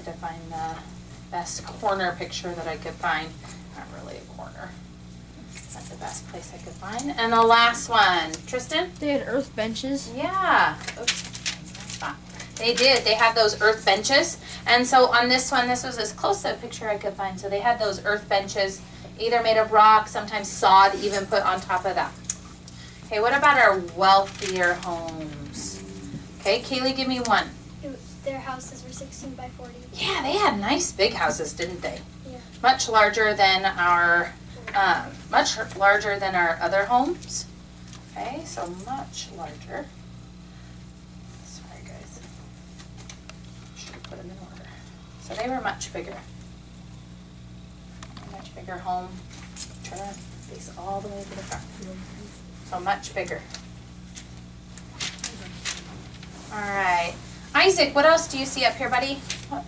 Tried to find the best corner picture that I could find. Not really a corner. Not the best place I could find. And the last one, Tristan? They had earth benches. Yeah. Oops. They did. They had those earth benches. And so on this one, this was as close a picture I could find. So they had those earth benches, either made of rock, sometimes sod even put on top of that. Okay, what about our wealthier homes? Okay, Kaylee, give me one. Their houses were 16 by 40. Yeah, they had nice big houses, didn't they? Yeah. Much larger than our other homes. Okay, so much larger. Sorry, guys. Should have put them in order. So they were much bigger. A much bigger home. Turn it, face all the way to the front. So much bigger. All right. Isaac, what else do you see up here, buddy?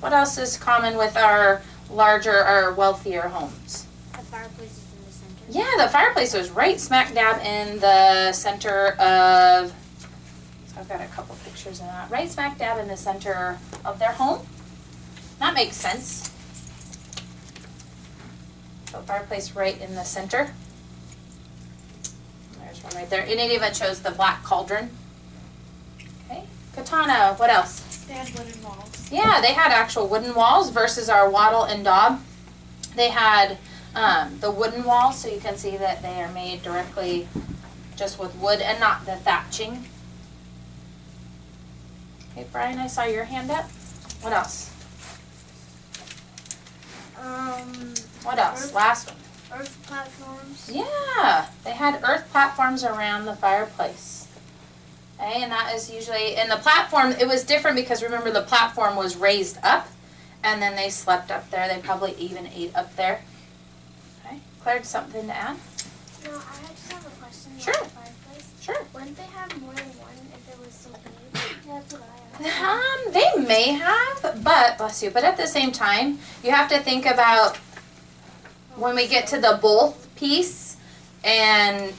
What else is common with our wealthier homes? The fireplace is in the center. Yeah, the fireplace was right smack dab in the center of, so I've got a couple pictures of that, right smack dab in the center of their home. That makes sense. So fireplace right in the center. There's one right there. And it even shows the black cauldron. Okay. Katana, what else? They had wooden walls. Yeah, they had actual wooden walls versus our wattle and daub. They had the wooden walls, so you can see that they are made directly just with wood and not the thatching. Okay, Brian, I saw your hand up. What else? What else? Last one. Earth platforms. Yeah, they had earth platforms around the fireplace. Okay, and that is usually, and the platform, it was different because remember the platform was raised up and then they slept up there. They probably even ate up there. Okay, Claire, something to add? No, I just have a question Sure. about the fireplace. Sure. Wouldn't they have more than one if there was so many? That's what I asked. They may have, but, bless you, but at the same time, you have to think about when we get to the both piece, and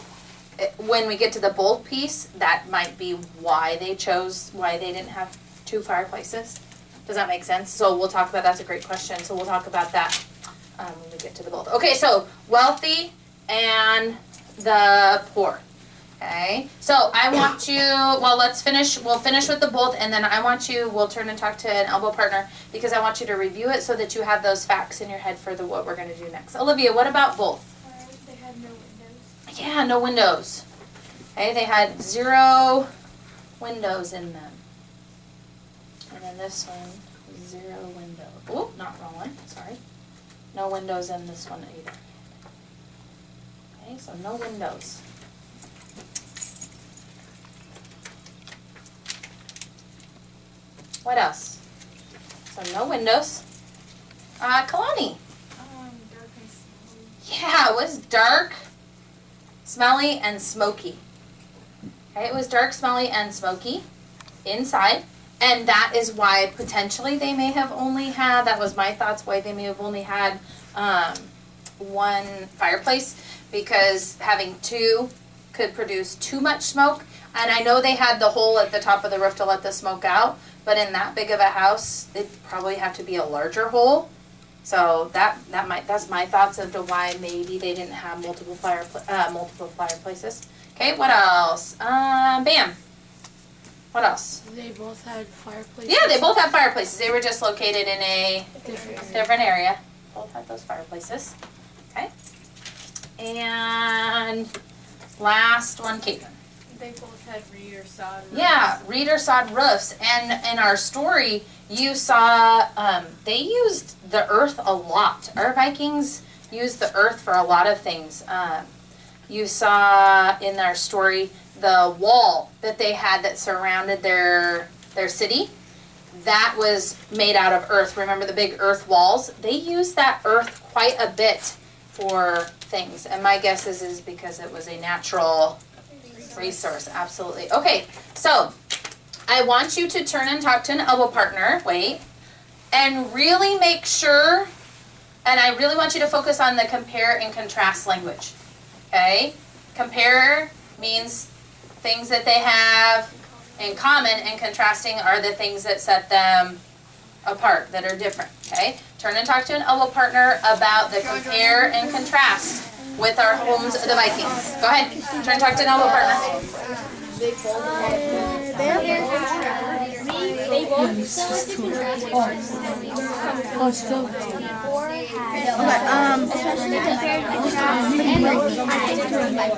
when we get to the both piece, that might be why they didn't have two fireplaces. Does that make sense? So we'll talk about, that's a great question, so we'll talk about that when we get to the both. Okay, so wealthy and the poor. Okay, so I want you, well, we'll finish with the both, and then we'll turn and talk to an elbow partner, because I want you to review it so that you have those facts in your head for what we're going to do next. Olivia, what about both? They had no windows. Yeah, no windows. Okay, they had 0 windows in them. And then this one, 0 window. Oh, not wrong one, sorry. No windows in this one either. Okay, so no windows. What else? So no windows. Kalani. Dark and smelly. Yeah, it was dark, smelly, and smoky. Okay, it was dark, smelly, and smoky inside. And that is why potentially they may have only had, that was my thoughts, why they may have only had one fireplace, because having 2 could produce too much smoke. And I know they had the hole at the top of the roof to let the smoke out, but in that big of a house, it'd probably have to be a larger hole. So that's my thoughts as to why maybe they didn't have multiple fireplaces. Okay, what else? Bam. What else? They both had fireplaces. Yeah, they both have fireplaces. They were just located in a different area. Both had those fireplaces. Okay. And last one, Caitlin. They both had reed or sod roofs. Yeah, reed or sod roofs. And in our story, you saw they used the earth a lot. Our Vikings used the earth for a lot of things. You saw in our story the wall that they had that surrounded their city. That was made out of earth. Remember the big earth walls? They used that earth quite a bit for things. And my guess is because it was a natural resource. Absolutely. Okay, so I want you to turn and talk to an elbow partner, and really make sure, and I really want you to focus on the compare and contrast language. Okay? Compare means things that they have in common, and contrasting are the things that set them apart that are different, okay? Turn and talk to an elbow partner about the compare and contrast with our homes of the Vikings. Go ahead, turn and talk to an elbow partner. They both still Oh, still.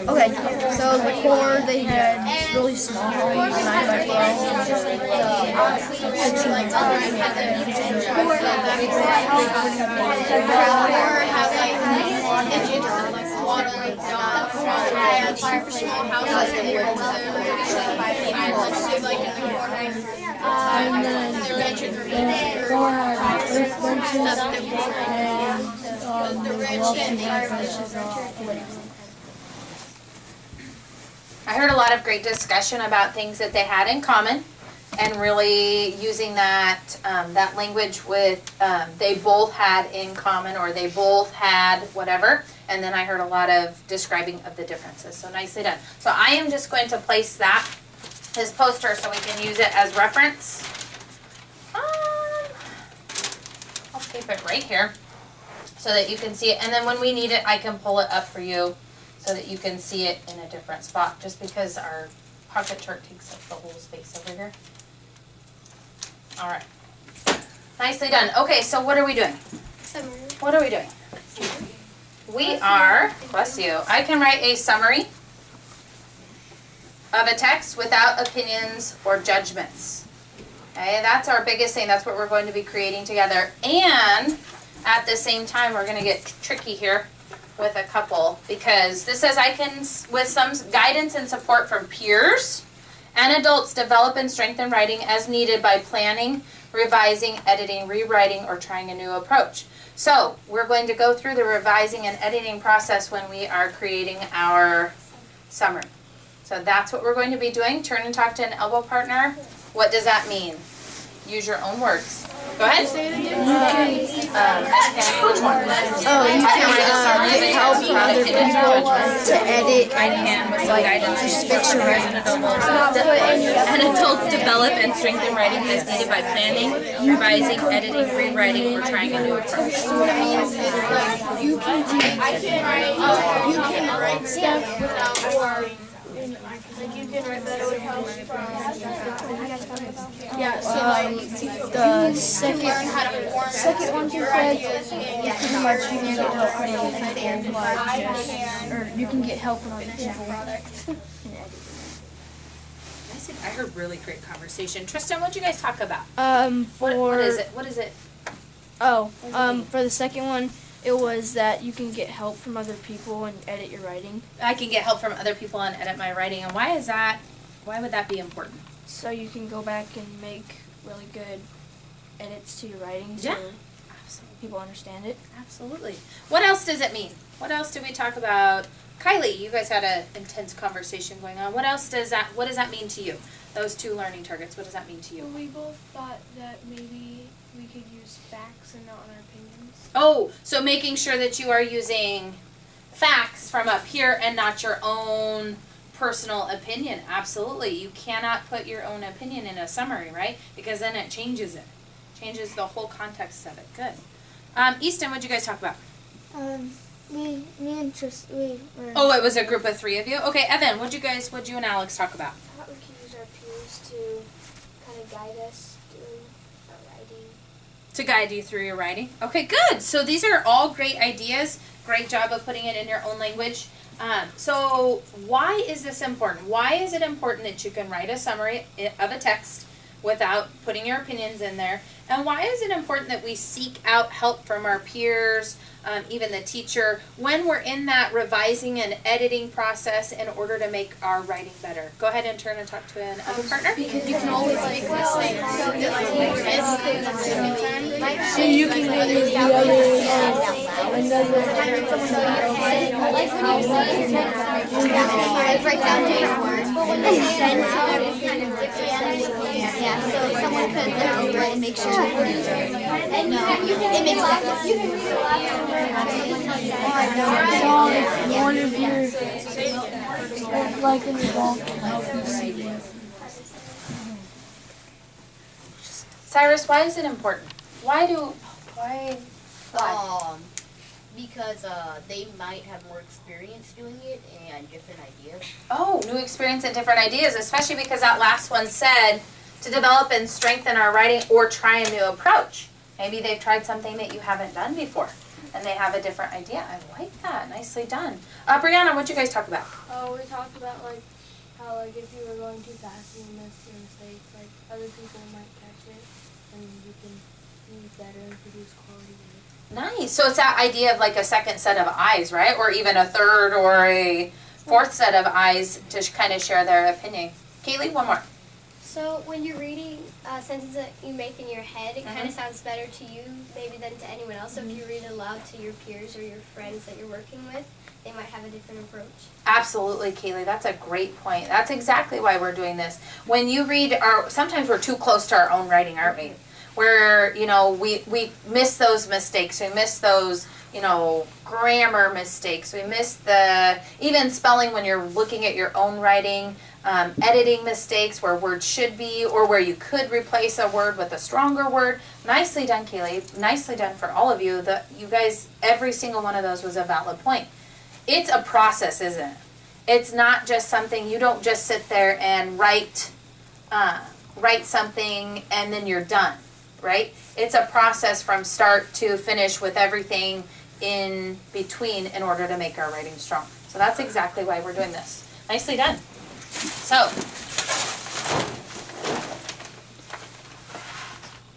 Okay, so the core they had really small, 9 by And then the 4 had earth benches and the walls had benches I heard a lot of great discussion about things that they had in common and really using that, that language with, they both had in common or they both had whatever. And then I heard a lot of describing of the differences. So nicely done. So I am just going to place that, this poster, so we can use it as reference. I'll tape it right here so that you can see it. And then when we need it, I can pull it up for you so that you can see it in a different spot, just because our pocket chart takes up the whole space over here. All right. Nicely done. Okay, so what are we doing? Summary. What are we doing? We are, bless you, I can write a summary of a text without opinions or judgments. Okay, that's our biggest thing. That's what we're going to be creating together. And at the same time, we're going to get tricky here with a couple, because this says I can, with some guidance and support from peers and adults, develop and strengthen writing as needed by planning, revising, editing, rewriting, or trying a new approach. So we're going to go through the revising and editing process when we are creating our summary. So that's what we're going to be doing. Turn and talk to an elbow partner. What does that mean? Use your own words. Go ahead. Oh, you can Which one? get help from other people to edit I can with some like guidance. just fix your writing. And adults develop and strengthen writing as needed by planning, revising, editing, rewriting, or trying a new approach. So what it means is like you can write stuff without like you can write better with yeah, so like the second one you said pretty much you can get help from other people like or you can get help from other people. I heard really great conversation. Tristan, what'd you guys talk about? What is it? What is it? For the second one, it was that you can get help from other people and edit your writing. I can get help from other people and edit my writing. And why is that? Why would that be important? So you can go back and make really good edits to your writing so Yeah. Absolutely. people understand it. Absolutely. What else does it mean? What else did we talk about? Kylie, you guys had an intense conversation going on. What does that mean to you? Those 2 learning targets, what does that mean to you? We both thought that maybe we could use facts and not our opinions. Oh, so making sure that you are using facts from up here and not your own personal opinion. Absolutely. You cannot put your own opinion in a summary, right? Because then it changes it. Changes the whole context of it. Good. Easton, what'd you guys talk about? Me and Tristan, we were. Oh, it was a group of 3 of you? Okay, Evan, what'd you and Alex talk about? I thought we could use our peers to kind of guide us through our writing. To guide you through your writing. Okay, good. So these are all great ideas. Great job of putting it in your own language. So why is this important? Why is it important that you can write a summary of a text without putting your opinions in there? And why is it important that we seek out help from our peers, even the teacher, when we're in that revising and editing process in order to make our writing better? Go ahead and turn and talk to an other partner. Because you can always make mistakes. So you can use the I break down different words, but when they send yeah, so someone could look over and make sure and it makes sense. You can read a lot So one of your like an adult can help you see it. Cyrus, why is it important? Why? Because they might have more experience doing it and different ideas. Oh, new experience and different ideas, especially because that last one said to develop and strengthen our writing or try a new approach. Maybe they've tried something that you haven't done before and they have a different idea. I like that. Nicely done. Brianna, what'd you guys talk about? Oh, we talked about like how like if you were going too fast and you missed your mistakes, like other people might catch it and you can be better and produce quality work. Nice. So it's that idea of like a second set of eyes, right? Or even a third or a fourth set of eyes to kind of share their opinion. Kaylee, one more. So when you're reading a sentence that you make in your head, it kind of sounds better to you maybe than to anyone else. So if you read it aloud to your peers or your friends that you're working with, they might have a different approach. Absolutely, Kaylee. That's a great point. That's exactly why we're doing this. When you read sometimes we're too close to our own writing, aren't we? Where, you know, we miss those mistakes. We miss those, you know, grammar mistakes. We miss even spelling when you're looking at your own writing, editing mistakes where words should be or where you could replace a word with a stronger word. Nicely done, Kaylee. Nicely done for all of you. You guys, every single one of those was a valid point. It's a process, isn't it? It's not just something, you don't just sit there and write something and then you're done. Right? It's a process from start to finish with everything in between in order to make our writing strong. So that's exactly why we're doing this. Nicely done. So,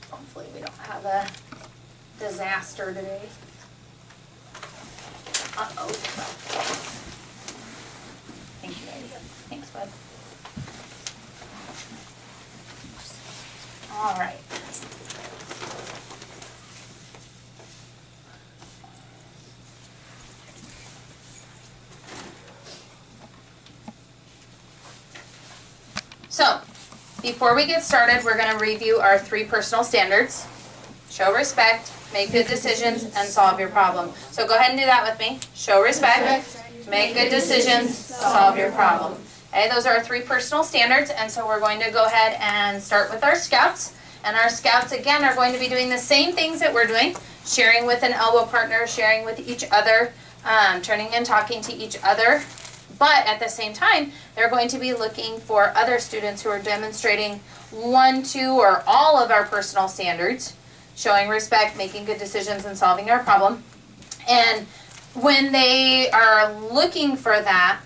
hopefully we don't have a disaster today. Uh-oh. Thank you, Eddie. Thanks, bud. All right. So, before we get started, we're going to review our 3 personal standards. Show respect, make good decisions, and solve your problem. So go ahead and do that with me. Show respect, make good decisions, solve your problem. Okay, those are our 3 personal standards, and so we're going to go ahead and start with our scouts. And our scouts, again, are going to be doing the same things that we're doing, sharing with an elbow partner, sharing with each other, turning and talking to each other. But at the same time, they're going to be looking for other students who are demonstrating 1, 2, or all of our personal standards, showing respect, making good decisions, and solving our problem. And when they are looking for that,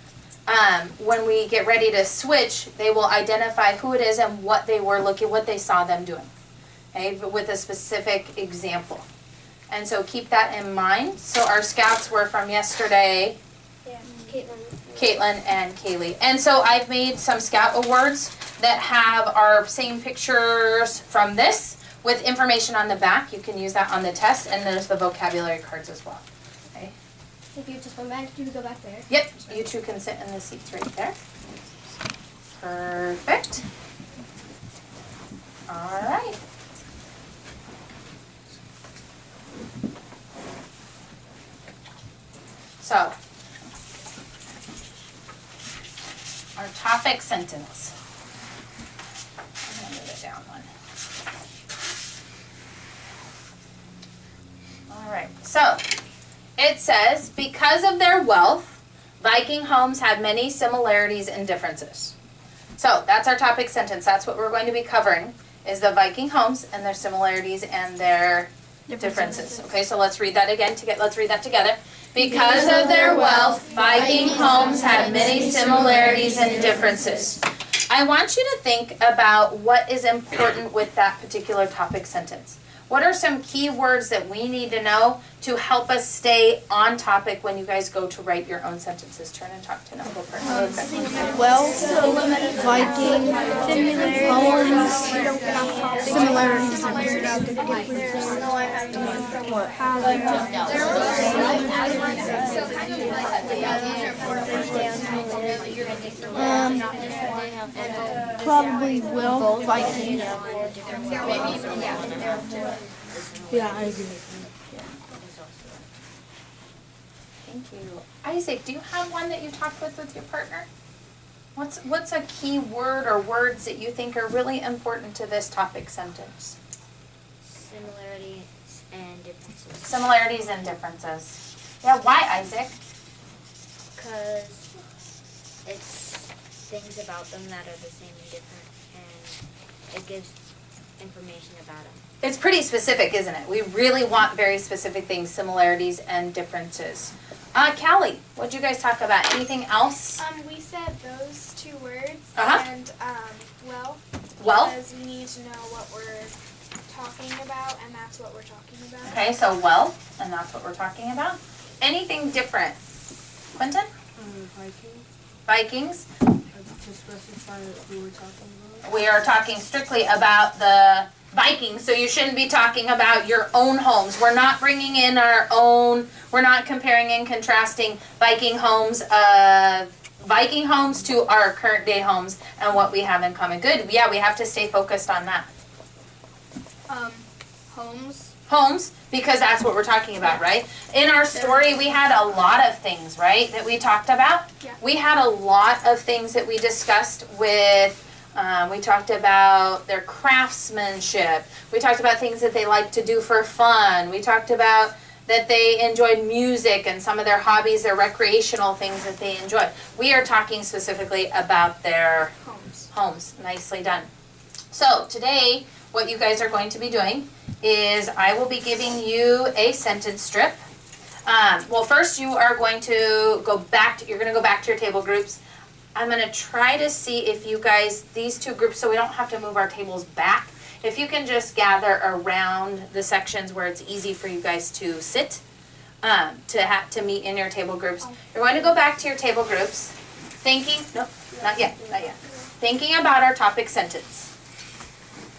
when we get ready to switch, they will identify who it is and what they saw them doing, okay, but with a specific example. And so keep that in mind. So our scouts were from yesterday. Yeah, Caitlin. Caitlin and Kaylee. And so I've made some scout awards that have our same pictures from this with information on the back. You can use that on the test, and there's the vocabulary cards as well. Okay. If you just went back, you could go back there. Yep, you two can sit in the seats right there. Perfect. All right. So, our topic sentence. I'm going to move it down one. All right, so it says, because of their wealth, Viking homes had many similarities and differences. So that's our topic sentence. That's what we're going to be covering, is the Viking homes and their similarities and their differences. Okay, so let's read that again. Let's read that together. Because of their wealth, Viking homes had many similarities and differences. I want you to think about what is important with that particular topic sentence. What are some key words that we need to know to help us stay on topic when you guys go to write your own sentences? Turn and talk to an elbow partner. Well, Viking, homes, similarities, probably will Viking. Yeah, I agree. Thank you. Isaac, do you have one that you talked with your partner? What's a key word or words that you think are really important to this topic sentence? Similarities and differences. Similarities and differences. Yeah, why, Isaac? Because it's things about them that are the same and different, and it gives information about them. It's pretty specific, isn't it? We really want very specific things, similarities and differences. Callie, what'd you guys talk about? Anything else? We said those 2 words Uh-huh. and well, Well, because we need to know what we're talking about, and that's what we're talking about. okay, so well, and that's what we're talking about. Anything different? Quentin? Vikings? To specify who we're talking about. We are talking strictly about the Vikings, so you shouldn't be talking about your own homes. We're not bringing in our own, we're not comparing and contrasting Viking homes to our current day homes and what we have in common. Good, yeah, we have to stay focused on that. Homes. Homes, because that's what we're talking about, right? In our story, we had a lot of things, right, that we talked about? Yeah. We had a lot of things that we discussed with, we talked about their craftsmanship. We talked about things that they like to do for fun. We talked about that they enjoyed music and some of their hobbies, their recreational things that they enjoy. We are talking specifically about their homes. Nicely done. So today, what you guys are going to be doing is I will be giving you a sentence strip. Well, first you are going to go back, you're going to go back to your table groups. I'm going to try to see if you guys, these 2 groups, so we don't have to move our tables back, if you can just gather around the sections where it's easy for you guys to sit, to meet in your table groups. You're going to go back to your table groups, thinking, no, not yet, thinking about our topic sentence.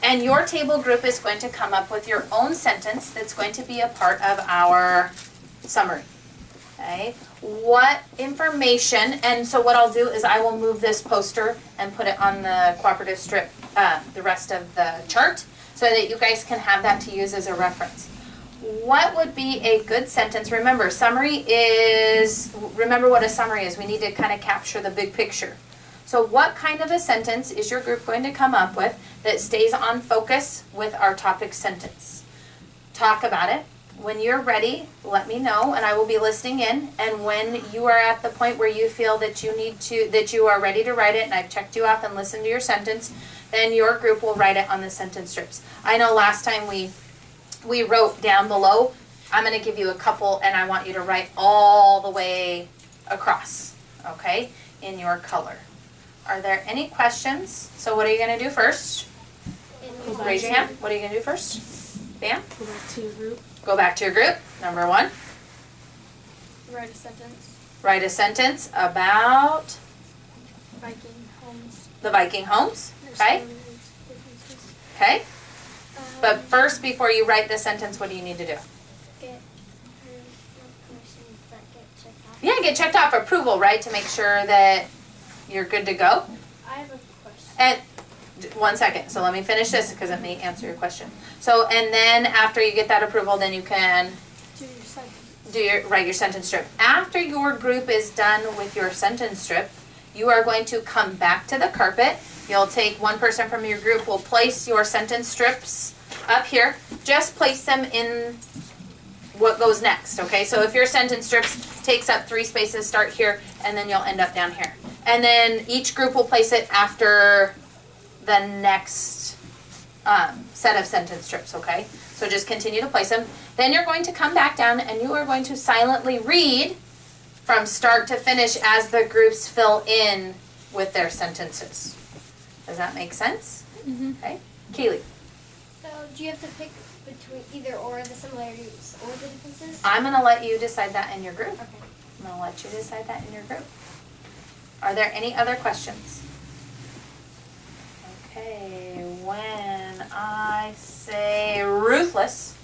And your table group is going to come up with your own sentence that's going to be a part of our summary. Okay? What information, and so what I'll do is I will move this poster and put it on the cooperative strip, the rest of the chart, so that you guys can have that to use as a reference. What would be a good sentence? Remember, remember what a summary is. We need to kind of capture the big picture. So what kind of a sentence is your group going to come up with that stays on focus with our topic sentence? Talk about it. When you're ready, let me know and I will be listening in. And when you are at the point where you feel that you are ready to write it and I've checked you off and listened to your sentence, then your group will write it on the sentence strips. I know last time we wrote down below, I'm going to give you a couple and I want you to write all the way across, okay, in your color. Are there any questions? So what are you going to do first? Raise your hand. What are you going to do first? Bam? Go back to your group. Go back to your group. Number 1. Write a sentence. Write a sentence about Viking homes. the Viking homes. Okay? Differences. Okay? But first, before you write the sentence, what do you need to do? Get permission, but get checked off. Yeah, get checked off approval, right? To make sure that you're good to go. I have a question. And 1 second, so let me finish this because it may answer your question. So, and then after you get that approval, then you can Do your sentence. write your sentence strip. After your group is done with your sentence strip, you are going to come back to the carpet. You'll take one person from your group, will place your sentence strips up here. Just place them in what goes next, okay? So if your sentence strips takes up 3 spaces, start here, and then you'll end up down here. And then each group will place it after the next set of sentence strips, okay? So just continue to place them. Then you're going to come back down and you are going to silently read from start to finish as the groups fill in with their sentences. Does that make sense? Mm-hmm. Okay. Keely, So do you have to pick between either or the similarities or the differences? I'm going to let you decide that in your group. Okay. I'm going to let you decide that in your group. Are there any other questions? Okay, when I say ruthless,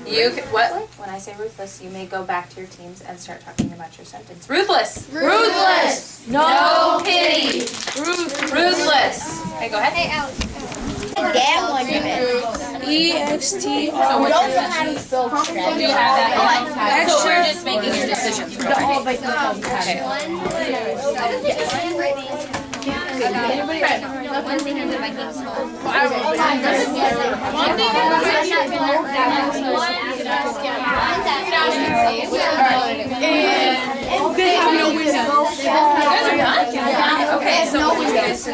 you can, what? When I say ruthless, you may go back to your teams and start talking about your sentence. Ruthless. Ruthless. No pity. Ruthless. Okay, go ahead. Hey, Alex. Gambling event. EXTR. So we don't know how to spell strategy. You have that. Extra. So we're just making your decisions. The all Viking homes. Okay. One thing in the Vikings told. Okay, so what would you guys say?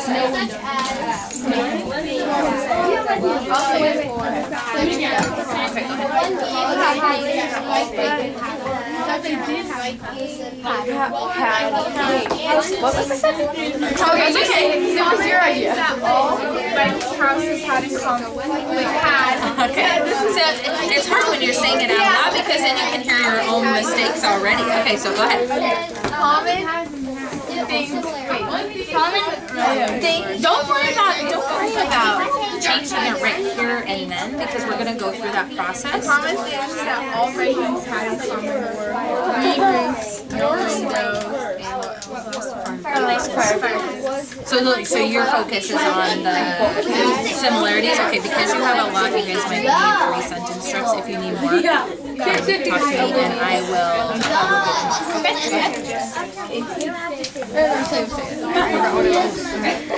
What was the second? Okay, it's okay. It was your idea. Viking houses had in common. Okay, so it's hard when you're saying it out loud because then you can hear your own mistakes already. Okay, so go ahead. Common things. Don't worry about changing it right here and then because we're gonna go through that process. Common things that all Vikings had in common were green roofs, no windows, So your focus is on the similarities. Okay, because you have a lot, you guys might need 3 sentence strips. If you need more, talk to me and I will.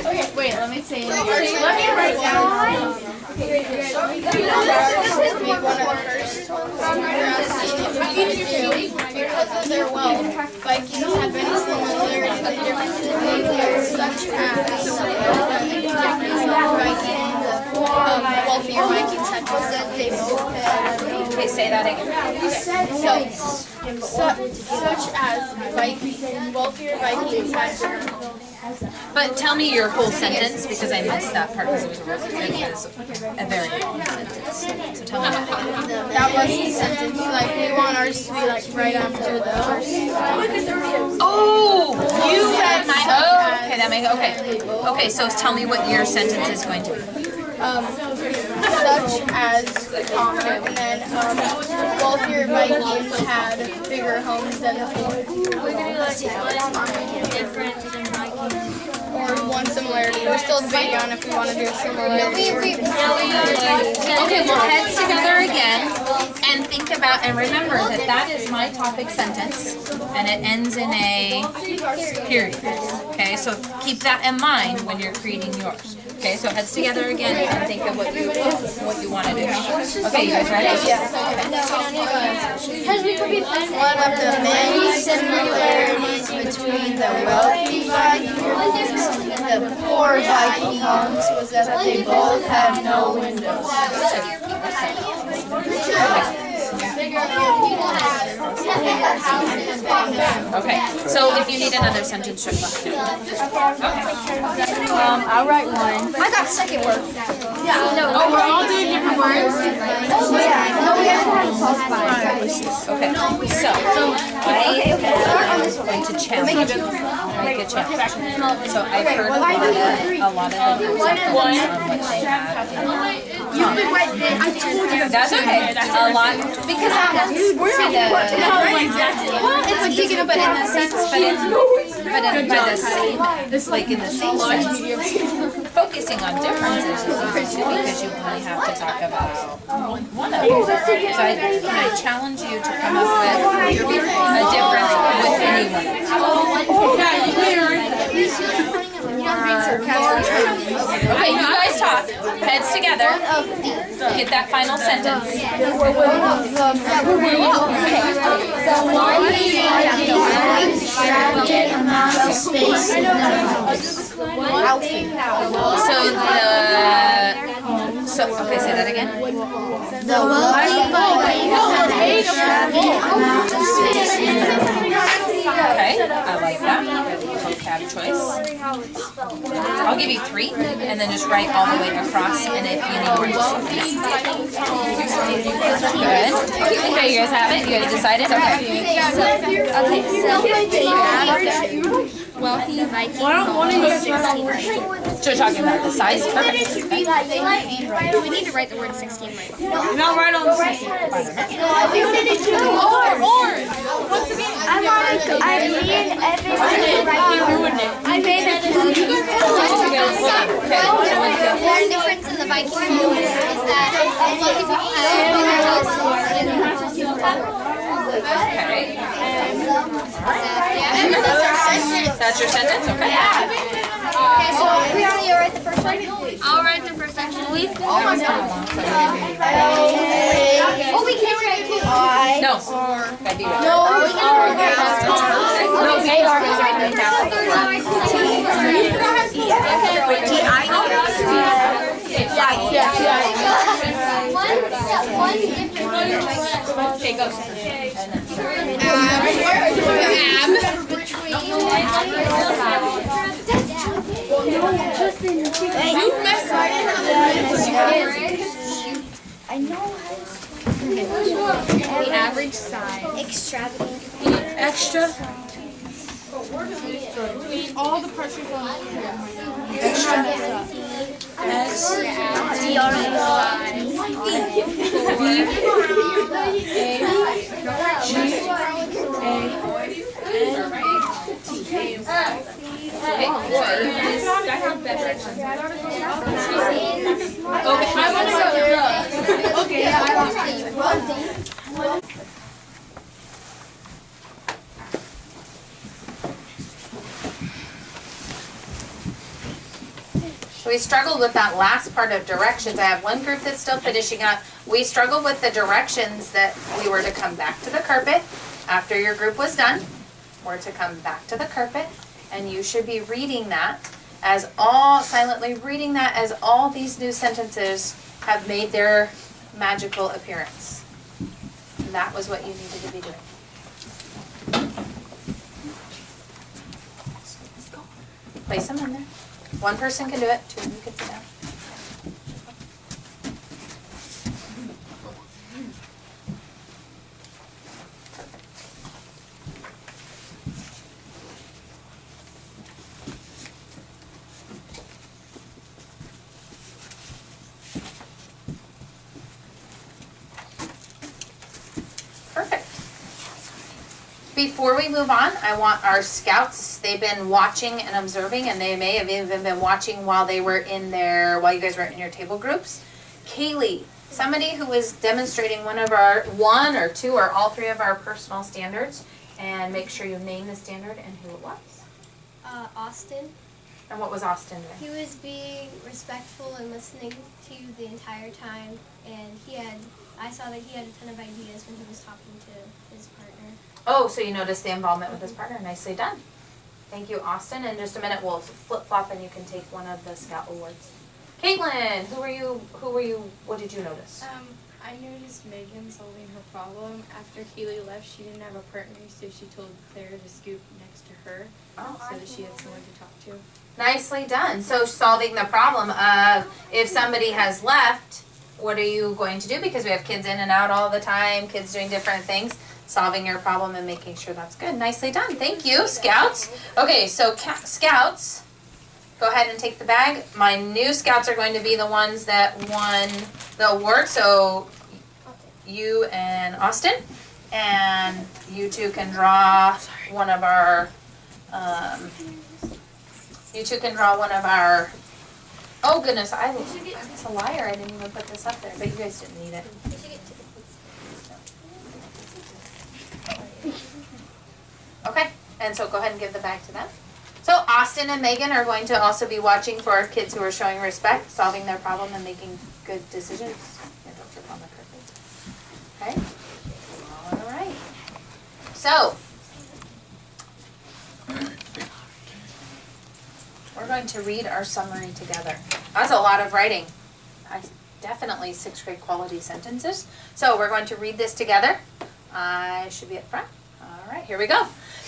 Okay, wait, let me say it. Let me write down. Because of their wealth, Vikings have many similarities and differences, such as wealthier Vikings had possessed they both had. Okay, say that again. Such as wealthier Vikings had. But tell me your whole sentence because I missed that part because it was a very long sentence. So tell me what happened. That was the sentence. Like we want ours to be like right after those. Oh, you had okay. That makes okay. Okay, so tell me what your sentence is going to be. Such as common, and then wealthier Vikings had bigger homes than the poor. We're gonna do like one difference in Vikings. Or one similarity. We're still debating on if we want to do a similarity. Okay, well, heads together again and think about and remember that that is my topic sentence and it ends in a period. Okay, so keep that in mind when you're creating yours. Okay, so heads together again and think of what you want to do. Okay, you guys ready? One of the many similarities between the wealthy Vikings and the poor Vikings was that they both had no windows. Okay, so if you need another sentence, check that. I'll write one. I got second word. Yeah. No. Oh, we're all doing different words? Oh, yeah. No, we have Okay, so I am going to challenge you. Make a challenge. So I've heard a lot of the what they have. You could write this. I told you. That's okay. A lot because it's like digging up, but in the sense, by the same, like in the same sense, focusing on differences is easy too because you only have to talk about one of them. So I challenge you to come up with a difference with anyone. Okay, you guys talk. Heads together. Get that final sentence. Okay, say that again. The wealthy Vikings had a amount of space in their home. Okay, I like that. Vocab choice. I'll give you 3, and then just write all the way across, and if you need more, just good. Okay, you guys have it? You guys decided? Okay. Wealthy Viking home was 16 right. So you're talking about the size? Perfect. We need to write the word 16 right. No, right on the side. One difference in the Viking home is that wealthy people Okay. That's your sentence? Okay. Okay, so Brianna, you'll write the first one? I'll write the first section. Oh, we can't write two. No. The average size. Extravagant. Extra. All the pressures on S. D R So we struggled with that last part of directions. I have one group that's still finishing up. We struggled with the directions that we were to come back to the carpet after your group was done. We're to come back to the carpet, and you should be reading that as silently reading that as all these new sentences have made their magical appearance. And that was what you needed to be doing. Place them in there. One person can do it, two of you can sit down. Perfect. Before we move on, I want our scouts, they've been watching and observing, and they may have even been watching while you guys were in your table groups. Kaylee, somebody who was demonstrating one or two or all three of our personal standards, and make sure you name the standard and who it was. Austin. And what was Austin doing? He was being respectful and listening to you the entire time, and I saw that he had a ton of ideas when he was talking to his partner. Oh, so you noticed the involvement with his partner. Nicely done. Thank you, Austin. In just a minute, we'll flip-flop and you can take one of the Scout Awards. Caitlin, what did you notice? I noticed Megan solving her problem. After Keely left, she didn't have a partner, so she told Claire to scoop next to her so that she had someone to talk to. Nicely done. So solving the problem of if somebody has left, what are you going to do? Because we have kids in and out all the time, kids doing different things. Solving your problem and making sure that's good. Nicely done. Thank you, Scouts. Okay, so Scouts, go ahead and take the bag. My new Scouts are going to be the ones that won the award. So you and Austin, and you two can draw one of our, oh goodness, I'm a liar. I didn't even put this up there, but you guys didn't need it. Okay, and so go ahead and give the bag to them. So Austin and Megan are going to also be watching for our kids who are showing respect, solving their problem, and making good decisions. And don't trip on the curtain. Okay? All right. So, we're going to read our summary together. That's a lot of writing. Definitely 6th grade quality sentences. So we're going to read this together. I should be up front. All right, here we go.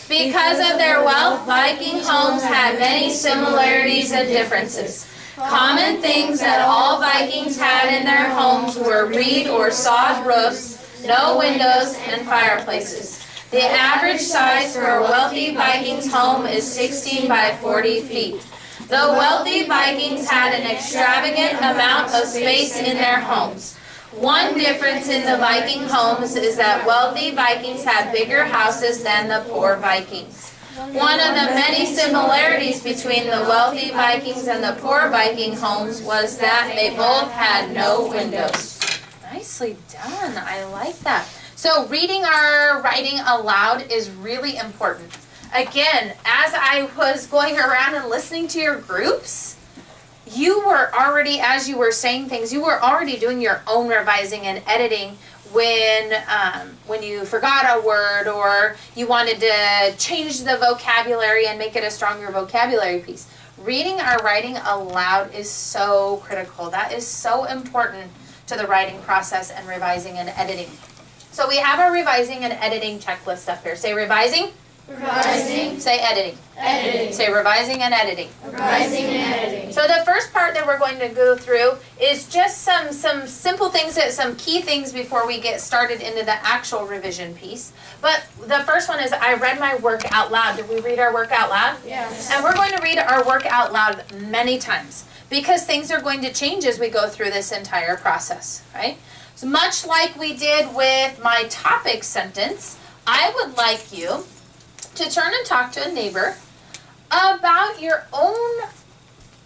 Because of their wealth, Viking homes had many similarities and differences. Common things that all Vikings had in their homes were reed or sod roofs, no windows, and fireplaces. The average size for a wealthy Viking's home is 16 by 40 feet. The wealthy Vikings had an extravagant amount of space in their homes. One difference in the Viking homes is that wealthy Vikings had bigger houses than the poor Vikings. One of the many similarities between the wealthy Vikings and the poor Viking homes was that they both had no windows. Nicely done. I like that. So reading or writing aloud is really important. again, as I was going around and listening to your groups, you were already, as you were saying things, you were already doing your own revising and editing when you forgot a word or you wanted to change the vocabulary and make it a stronger vocabulary piece. Reading or writing aloud is so critical. That is so important to the writing process and revising and editing. So we have our revising and editing checklist up here. Say revising. Revising. Say editing. Editing. Say revising and editing. Revising and editing. So the first part that we're going to go through is just some simple things, some key things before we get started into the actual revision piece. But the first one is I read my work out loud. Did we read our work out loud? Yes. And we're going to read our work out loud many times because things are going to change as we go through this entire process, right? So much like we did with my topic sentence, I would like you to turn and talk to a neighbor about your own.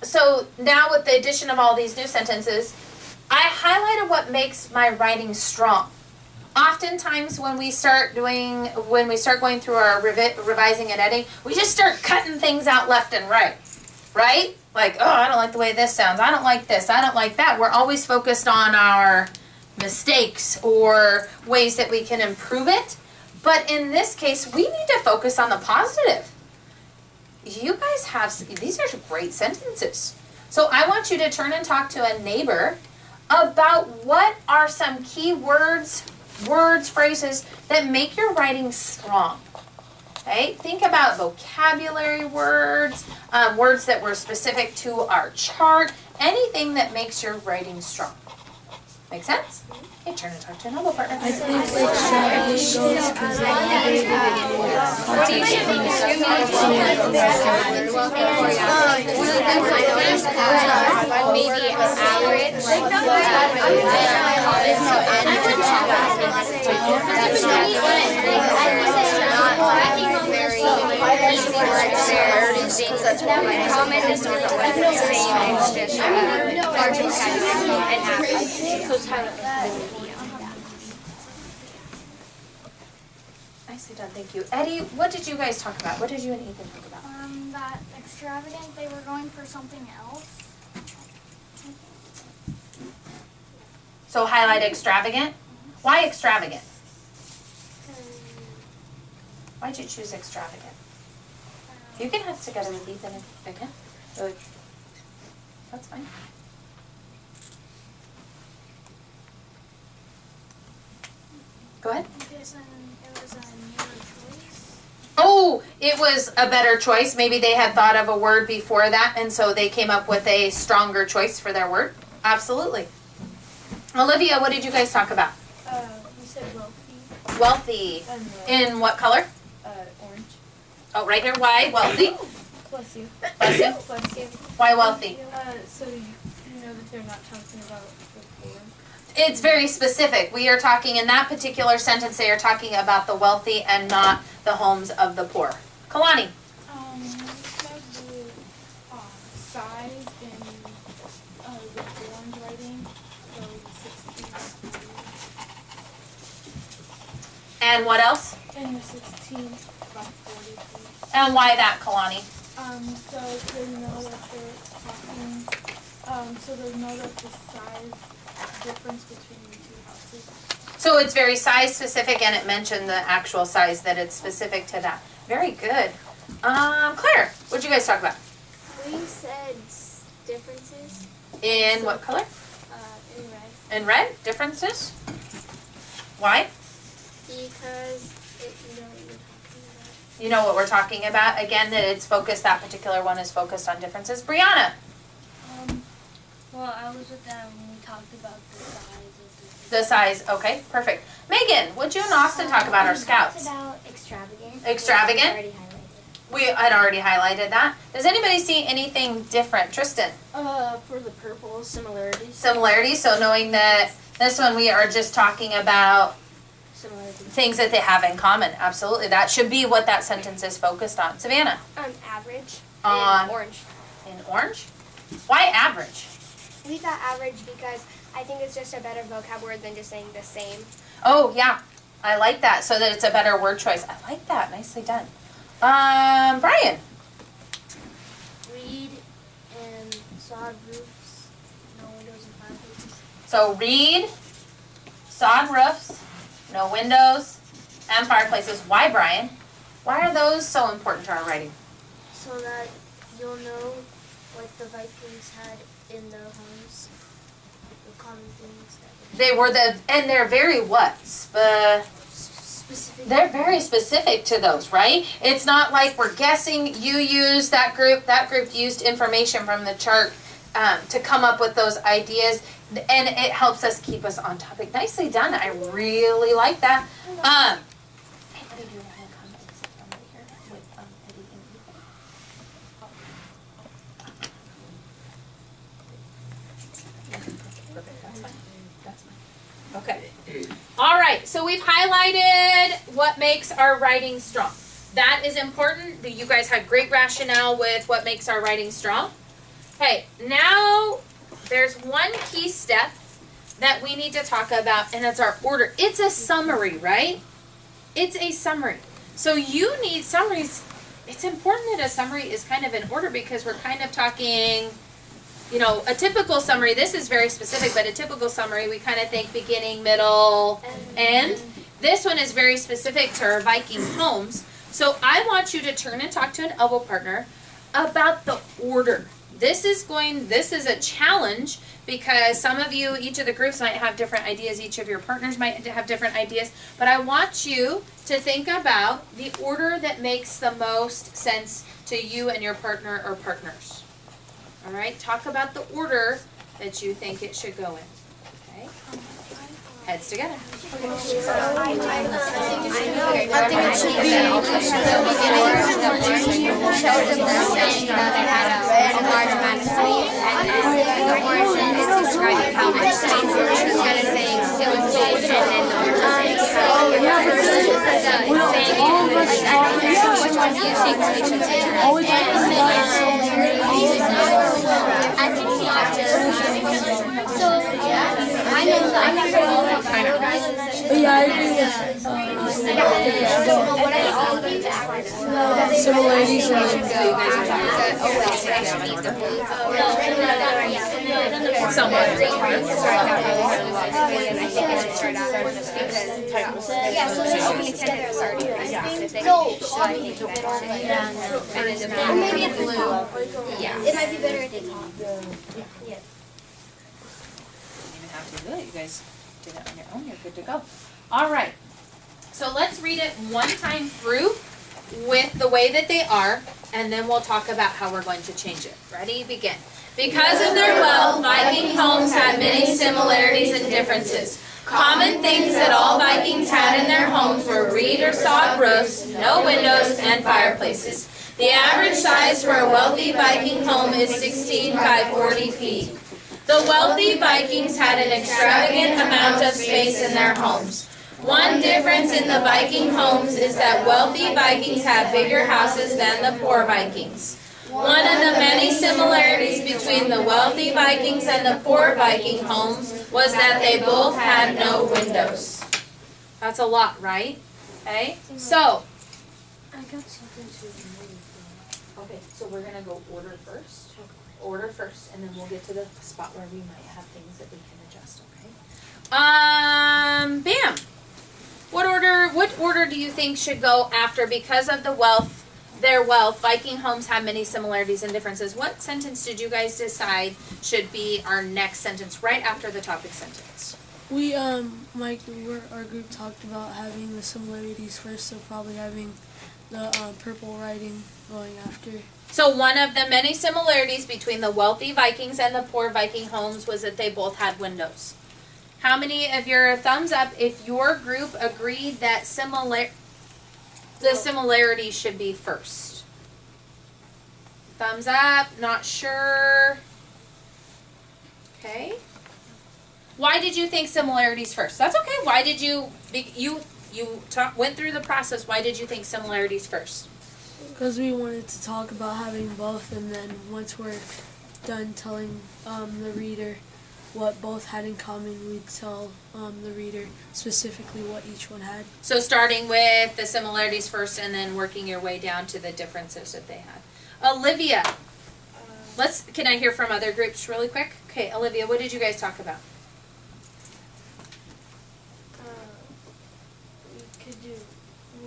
So now with the addition of all these new sentences, I highlighted what makes my writing strong. Oftentimes when we start going through our revising and editing, we just start cutting things out left and right, right? Like, oh, I don't like the way this sounds. I don't like this. I don't like that. We're always focused on our mistakes or ways that we can improve it. But in this case, we need to focus on the positive. You guys have, these are great sentences. So I want you to turn and talk to a neighbor about what are some key words, phrases that make your writing strong. Okay? Think about vocabulary words, words that were specific to our chart, anything that makes your writing strong. Make sense? Okay, turn and talk to another partner. I think extravagant goes because Nicely done, thank you. Eddie, what did you guys talk about? What did you and Ethan talk about? That extravagant, they were going for something else. So highlight extravagant. Why extravagant? Why'd you choose extravagant? You can have it together with Ethan again. That's fine. Go ahead. It was a newer choice. Oh, it was a better choice. Maybe they had thought of a word before that, and so they came up with a stronger choice for their word. Absolutely. Olivia, what did you guys talk about? We said wealthy. Wealthy. In what color? Orange. Oh, right here. Why wealthy? Bless you. Bless you. Bless you. Why wealthy? So you know that they're not talking about the poor. It's very specific. We are talking, in that particular sentence, they are talking about the wealthy and not the homes of the poor. Kalani. We said the size in the orange writing, so 16. And what else? And the 16 about 40 feet. And why that, Kalani? So they know that they're talking, so they know that the size difference between the two houses. So it's very size specific, and it mentioned the actual size, that it's specific to that. Very good. Claire, what'd you guys talk about? We said differences. In what color? In red. In red? Differences? Why? Because You know what we're talking about. Again, that it's focused, that particular one is focused on differences. Brianna. Well, I was with them when we talked about the size of The size, okay, perfect. Megan, what'd you and Austin talk about our scouts? about extravagant. Extravagant? Already highlighted. We had already highlighted that. Does anybody see anything different? Tristan? For the purple, similarities. Similarities, so knowing that this one we are just talking about things that they have in common. Absolutely, that should be what that sentence is focused on. Savannah? Average. On And orange. in orange? Why average? We thought average because I think it's just a better vocab word than just saying the same. Oh, yeah. I like that, so that it's a better word choice. I like that. Nicely done. Brian. Read and sod roofs, no windows and fireplaces. So read, sod roofs, no windows, and fireplaces. Why, Brian? Why are those so important to our writing? So that you'll know what the Vikings had in their homes, the common things that They're very what? specific. They're very specific to those, right? It's not like we're guessing you used that group used information from the chart to come up with those ideas, and it helps us keep us on topic. Nicely done. I really like that. Hey, Eddie, do you have any comments from here with Eddie and Ethan? Perfect. That's fine. That's fine. Okay. All right. So we've highlighted what makes our writing strong. That is important. You guys had great rationale with what makes our writing strong. Okay. Now there's one key step that we need to talk about, and it's our order. It's a summary, right? It's a summary. So you need summaries. It's important that a summary is kind of in order because we're kind of talking, you know, a typical summary. This is very specific, but a typical summary, we kind of think beginning, middle, end. This one is very specific to our Viking homes. So I want you to turn and talk to an elbow partner about the order. This is a challenge because some of you, each of the groups might have different ideas, each of your partners might have different ideas, but I want you to think about the order that makes the most sense to you and your partner or partners. All right, talk about the order that you think it should go in. Okay, heads together. I think it should be the beginning, show them the saying that they had a large amount of sleep, and then the portion is describing how much sleep, instead of saying still in fish, and then the saying, which one do you think we should say? Yeah, I agree with similarities Maybe it's blue. Yeah. It might be better at the top. Yeah. You have to do it. You guys did it on your own. You're good to go. All right. So let's read it one time through with the way that they are, and then we'll talk about how we're going to change it. Ready? Begin. Because of their wealth, Viking homes had many similarities and differences. Common things that all Vikings had in their homes were reed or sod roofs, no windows, and fireplaces. The average size for a wealthy Viking home is 16 by 40 feet. The wealthy Vikings had an extravagant amount of space in their homes. One difference in the Viking homes is that wealthy Vikings had bigger houses than the poor Vikings. One of the many similarities between the wealthy Vikings and the poor Viking homes was that they both had no windows. That's a lot, right? Okay, so. I got something to Okay, so we're gonna go order first. Order first, and then we'll get to the spot where we might have things that we can adjust, okay? Bam! What order do you think should go after because of their wealth, Viking homes have many similarities and differences? What sentence did you guys decide should be our next sentence right after the topic sentence? We our group talked about having the similarities first, so probably having the purple writing going after. So one of the many similarities between the wealthy Vikings and the poor Viking homes was that they both had windows. How many of your thumbs up if your group agreed that the similarities should be first? Thumbs up, not sure. Okay. Why did you think similarities first? That's okay. Why did you went through the process. Why did you think similarities first? Because we wanted to talk about having both, and then once we're done telling the reader what both had in common, we'd tell the reader specifically what each one had. So starting with the similarities first and then working your way down to the differences that they had. Olivia, can I hear from other groups really quick? Okay, Olivia, what did you guys talk about? We could do,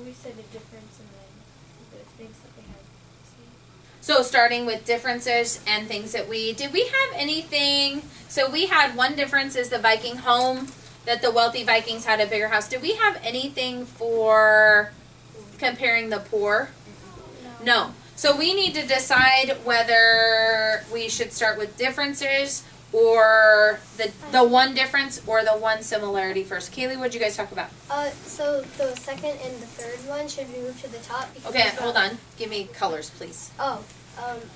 we said a difference and then the things that they had. So starting with differences and things that did we have anything, so we had one difference is the Viking home, that the wealthy Vikings had a bigger house. Did we have anything for comparing the poor? No. So we need to decide whether we should start with differences or the one difference or the one similarity first. Kaylee, what did you guys talk about? So the second and the third one should be moved to the top. Because Okay, hold on. Give me colors, please.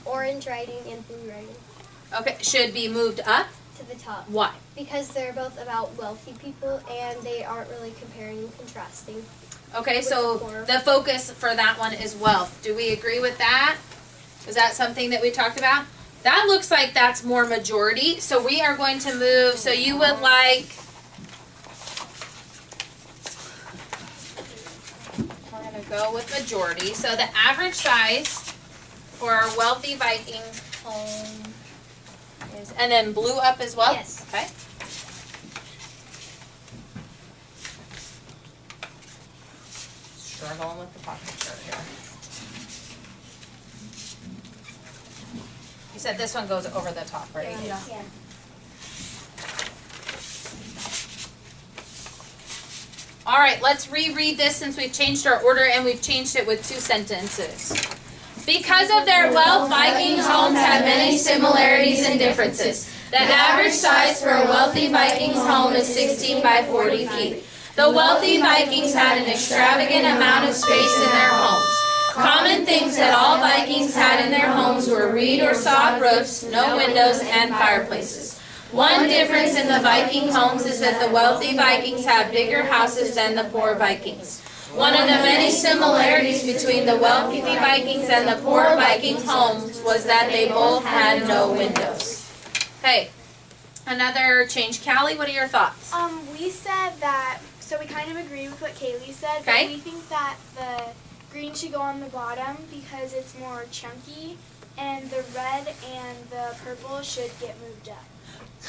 Orange writing and blue writing Okay, should be moved up. to the top. Why? Because they're both about wealthy people and they aren't really comparing and contrasting. Okay, With so the poor. the focus for that one is wealth. Do we agree with that? Is that something that we talked about? That looks like that's more majority, so we are going to move, so you would like, we're going to go with majority. So the average size for our wealthy Viking home is, and then blue up as well? Yes. Okay. Struggling with the pocket chart here. You said this one goes over the top, right? Yeah. All right, let's reread this since we've changed our order and we've changed it with 2 sentences. Because of their wealth, Viking homes had many similarities and differences. The average size for a wealthy Viking's home is 16 by 40 feet. The wealthy Vikings had an extravagant amount of space in their homes. Common things that all Vikings had in their homes were reed or sod roofs, no windows, and fireplaces. One difference in the Viking homes is that the wealthy Vikings had bigger houses than the poor Vikings. One of the many similarities between the wealthy Vikings and the poor Vikings homes was that they both had no windows. Okay, another change. Callie, what are your thoughts? We said that, so we kind of agree with what Kaylee said, Okay. but we think that the green should go on the bottom because it's more chunky, and the red and the purple should get moved up.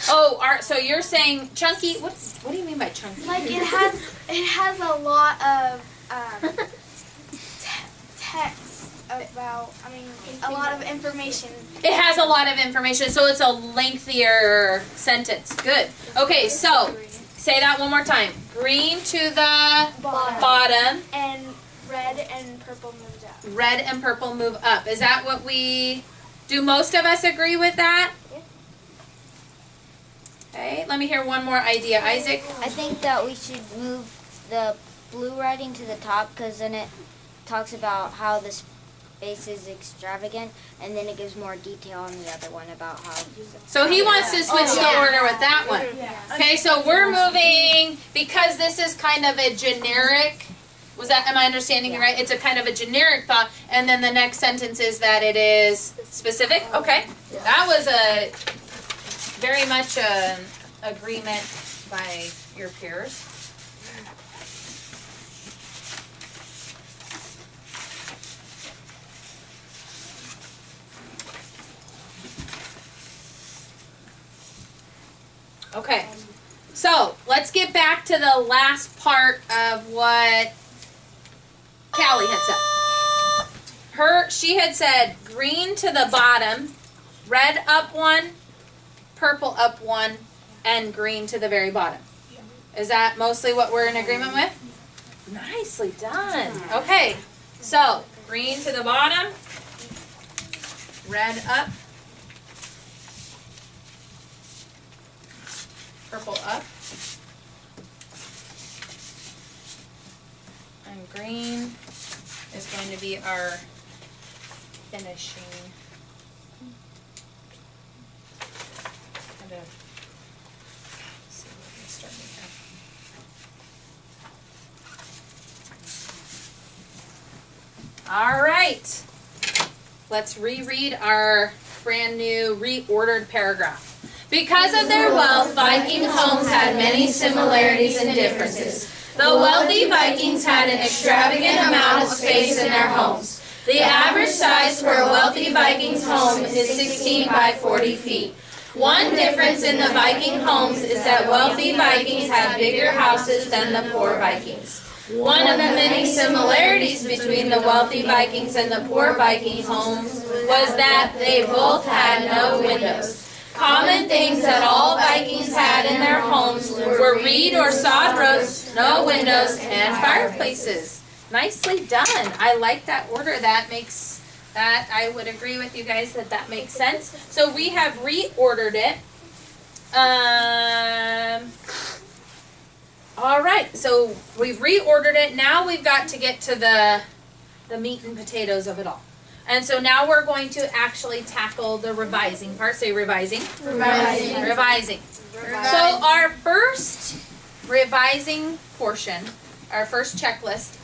Oh, so you're saying chunky? What do you mean by chunky? Like it has a lot of text about, a lot of information. It has a lot of information, so it's a lengthier sentence. Good. Okay, so say that one more time. Green to the bottom. And red and purple moved up. Red and purple move up. Is that what do most of us agree with that? Okay, let me hear one more idea. Isaac? I think that we should move the blue writing to the top because then it talks about how the space is extravagant, and then it gives more detail on the other one about how. So he wants to switch the order with that one. Okay, so we're moving, because this is kind of a generic, am I understanding you right? It's a kind of a generic thought, and then the next sentence is that it is specific? Okay, that was very much an agreement by your peers. Okay, so let's get back to the last part of what Callie had said. She had said green to the bottom, red up one, purple up one, and green to the very bottom. Is that mostly what we're in agreement with? Nicely done. Okay, so green to the bottom, red up, purple up, and green is going to be our finishing. Kind of see what we're starting here. All right, let's reread our brand new reordered paragraph. Because of their wealth, Viking homes had many similarities and differences. The wealthy Vikings had an extravagant amount of space in their homes. The average size for a wealthy Viking's home is 16 by 40 feet. One difference in the Viking homes is that wealthy Vikings had bigger houses than the poor Vikings. One of the many similarities between the wealthy Vikings and the poor Viking homes was that they both had no windows. Common things that all Vikings had in their homes were reed or sod roofs, no windows, and fireplaces. Nicely done. I like that order. I would agree with you guys that makes sense. So we have reordered it. All right, so we've reordered it. Now we've got to get to the meat and potatoes of it all. And so now we're going to actually tackle the revising part. Say revising. Revising. Revising. So our first revising portion, our first checklist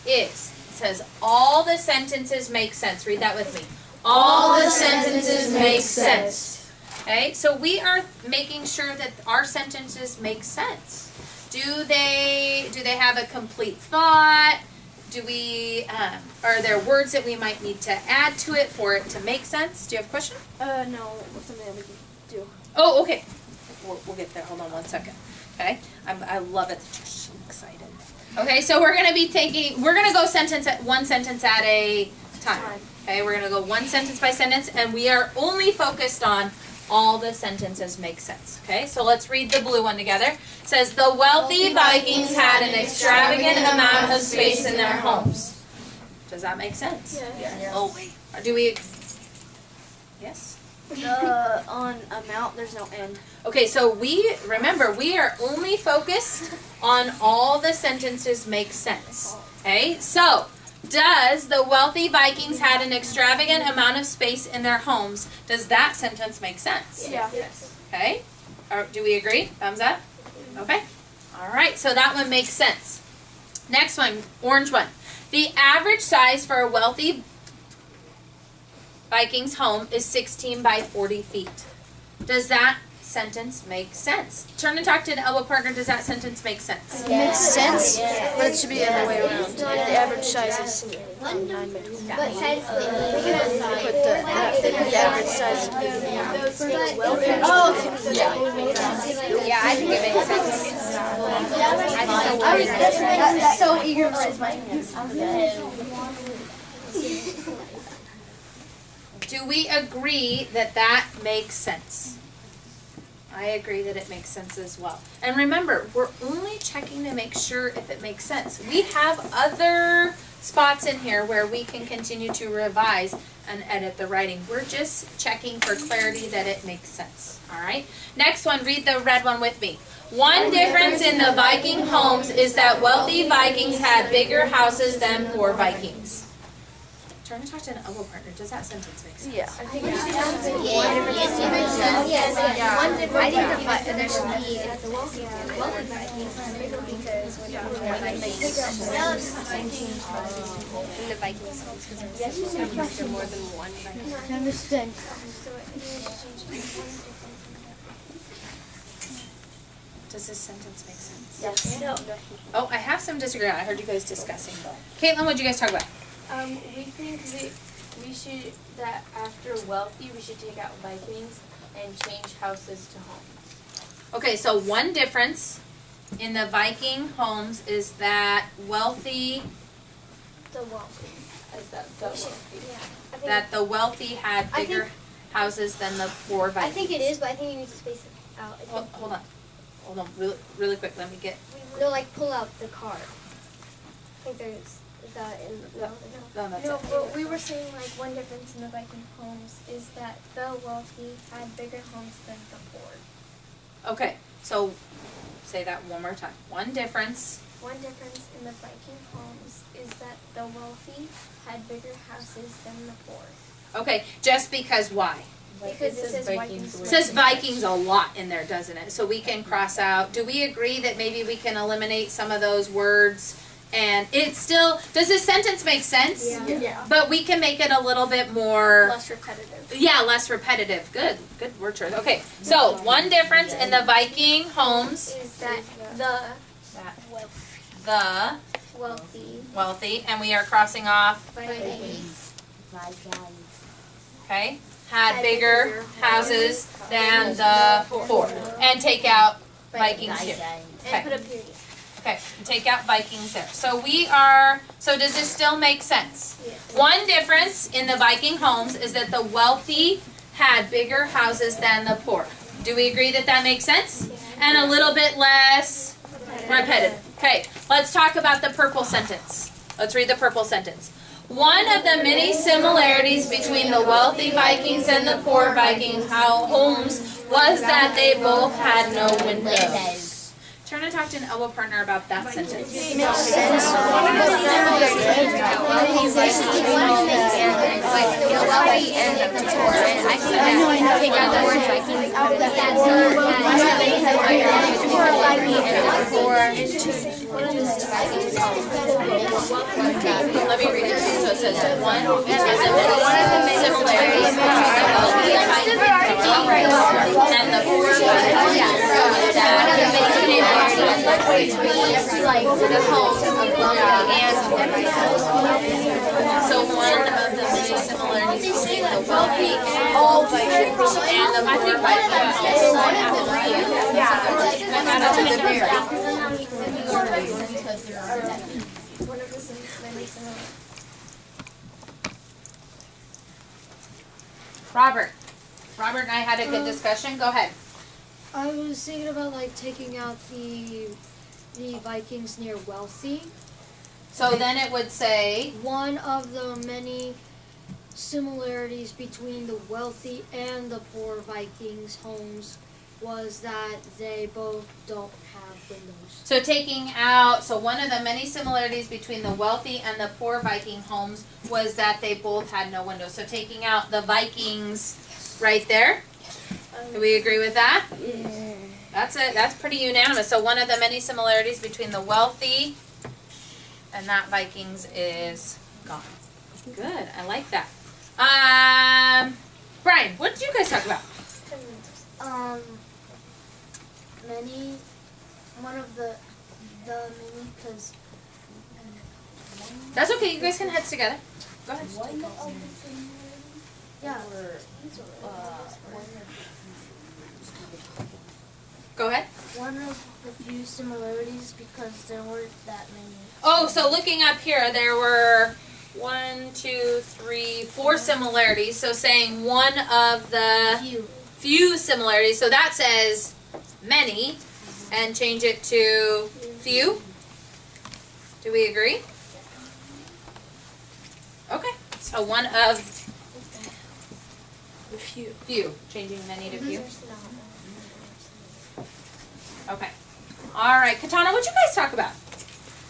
says all the sentences make sense. Read that with me. All the sentences make sense. Okay, so we are making sure that our sentences make sense. Do they have a complete thought? Are there words that we might need to add to it for it to make sense? Do you have a question? No, something that we can do. Oh, okay. We'll get there. Hold on one second. Okay, I love it that you're so excited. Okay, so we're gonna go one sentence at a time. Okay, we're gonna go one sentence by sentence, and we are only focused on all the sentences make sense. Okay, so let's read the blue one together. It says, the wealthy Vikings had an extravagant amount of space in their homes. Does that make sense? Yeah. Oh, wait. Do we? Yes? On amount, there's no end. Okay, so we are only focused on all the sentences make sense. Okay, so does the wealthy Vikings had an extravagant amount of space in their homes? Does that sentence make sense? Yeah. Yes. Okay, do we agree? Thumbs up? Okay, all right, so that one makes sense. Next one, orange one. The average size for a wealthy Viking's home is 16 by 40 feet. Does that sentence make sense? Turn and talk to the elbow partner. Does that sentence make sense? It makes sense, but it should be the other way around. The average size is 9 by 12. What size But the average size would be Yeah, I think it makes sense. I was so eager to raise my hand. Do we agree that makes sense? I agree that it makes sense as well. And remember, we're only checking to make sure if it makes sense. We have other spots in here where we can continue to revise and edit the writing. We're just checking for clarity that it makes sense. All right? Next one, read the red one with me. One difference in the Viking homes is that wealthy Vikings had bigger houses than poor Vikings. Turn and talk to an elbow partner. Does that sentence make sense? Yeah. I think there should be wealthy Vikings because in the Vikings homes because there's more than one Viking. I understand. Does this sentence make sense? Yes. No. Oh, I have some disagreement. I heard you guys discussing. Caitlin, what did you guys talk about? We think that after wealthy, we should take out Vikings and change houses to homes. Okay, so one difference in the Viking homes is that wealthy, The wealthy. Is that the wealthy? that the wealthy had I bigger houses than the poor Vikings. I think it is, but I think you need to space it out. I think, Hold on, really quick. Let me get. no, like pull out the card. I think there's that in no. No, that's No, it. but we were saying like one difference in the Viking homes is that the wealthy had bigger homes than the poor. Okay, so say that one more time. One difference. One difference in the Viking homes is that the wealthy had bigger houses than the poor. Okay, just because why? Because it says Vikings. It says Vikings a lot in there, doesn't it? So we can cross out. Do we agree that maybe we can eliminate some of those words And it's still, does this sentence make sense? Yeah. But we can make it a little bit more, Less repetitive. yeah, less repetitive. Good word choice. Okay, so one difference in the Viking homes, Is that the the wealthy, and we are crossing off, okay, had bigger houses than the poor. And take out Vikings here. and put a period. Okay, take out Vikings there. So does this still make sense? One difference in the Viking homes is that the wealthy had bigger houses than the poor. Do we agree that that makes sense? And a little bit less repetitive. Okay, let's talk about the purple sentence. Let's read the purple sentence. One of the many similarities between the wealthy Vikings and the poor Viking homes was that they both had no windows. Turn and talk to an elbow partner about that sentence. Let me read it to you. So it says one of the similarities between the wealthy and the poor the home so one of the many similarities between the wealthy and the poor Robert and I had a good discussion. Go ahead. I was thinking about like taking out the Vikings near wealthy. So then it would say, One of the many similarities between the wealthy and the poor Vikings homes was that they both don't have windows. so one of the many similarities between the wealthy and the poor Viking homes was that they both had no windows. So taking out the Vikings right there. Do we agree with that? Yeah. That's pretty unanimous. So one of the many similarities between the wealthy and that Vikings is gone. Good, I like that. Brian, what did you guys talk about? Because That's okay, you guys can heads together. Go ahead. Go ahead. one of the few similarities because there weren't that many. Oh, so looking up here, there were 4 similarities. So saying one of the few similarities. So that says many, and change it to few. Do we agree? Okay. So one of few. Changing many to few. Okay. All right, Katana, what'd you guys talk about?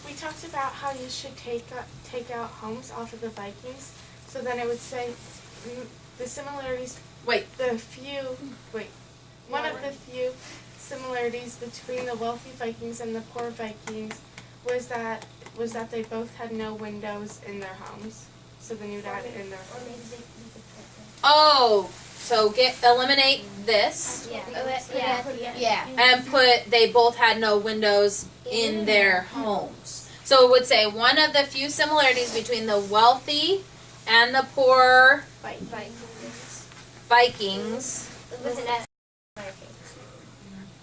We talked about how you should take out homes off of the Vikings. So then it would say the similarities. One of the few similarities between the wealthy Vikings and the poor Vikings was that they both had no windows in their homes. So then you'd add in their homes. Oh, so eliminate this and put they both had no windows in their homes. So it would say one of the few similarities between the wealthy and the poor Vikings. With an S.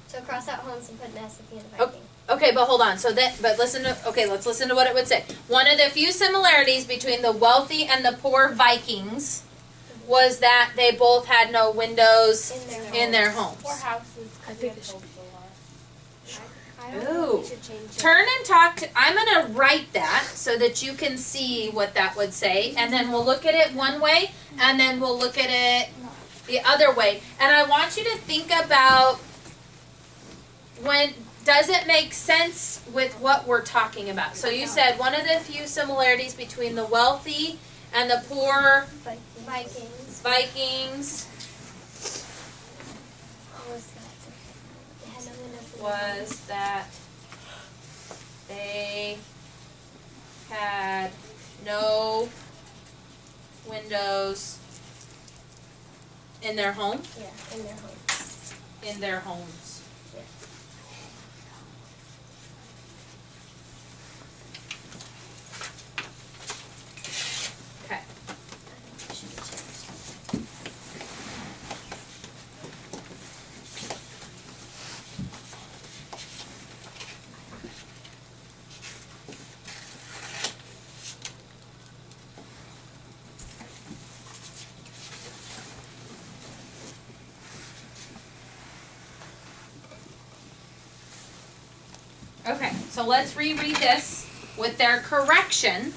So cross out homes and put an S at the end of Oh. Viking. Okay, but hold on. Let's listen to what it would say. One of the few similarities between the wealthy and the poor Vikings was that they both had no windows in their homes. Or houses. I think they should. Ooh. Turn and talk to, I'm going to write that so that you can see what that would say, and then we'll look at it one way, and then we'll look at it the other way. And I want you to think about does it make sense with what we're talking about? So you said one of the few similarities between the wealthy and the poor Vikings was that they windows in their home? Yeah, in their home. In their homes. Okay. Okay, so let's reread this with their correction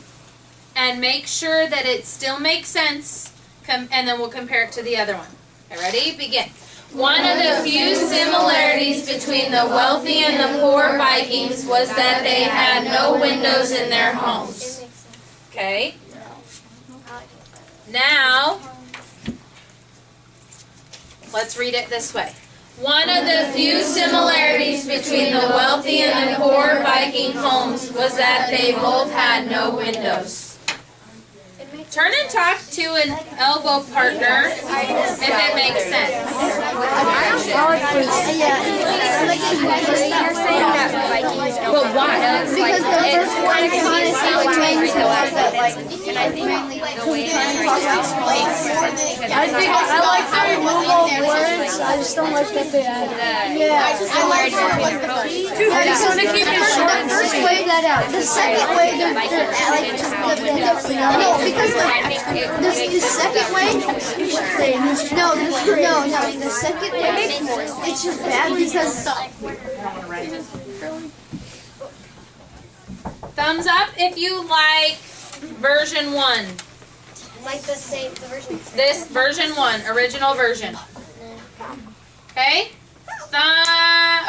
and make sure that it still makes sense, and then we'll compare it to the other one. Okay, ready? Begin. One of the few similarities between the wealthy and the poor Vikings was that they had no windows in their homes. Okay? Now, let's read it this way. One of the few similarities between the wealthy and the poor Viking homes was that they both had no windows. Turn and talk to an elbow partner if it makes sense. But why? Because the first one kind of explains the way that, like, and I think the way that I like the removal of words. I just don't like that they added. Yeah, I like the So to keep it short and first sweet. way that out. The second way, they're like no, because the second way, no, the second way, it's just bad because. Thumbs up if you like version 1. Like the version. This version 1, original version. Okay?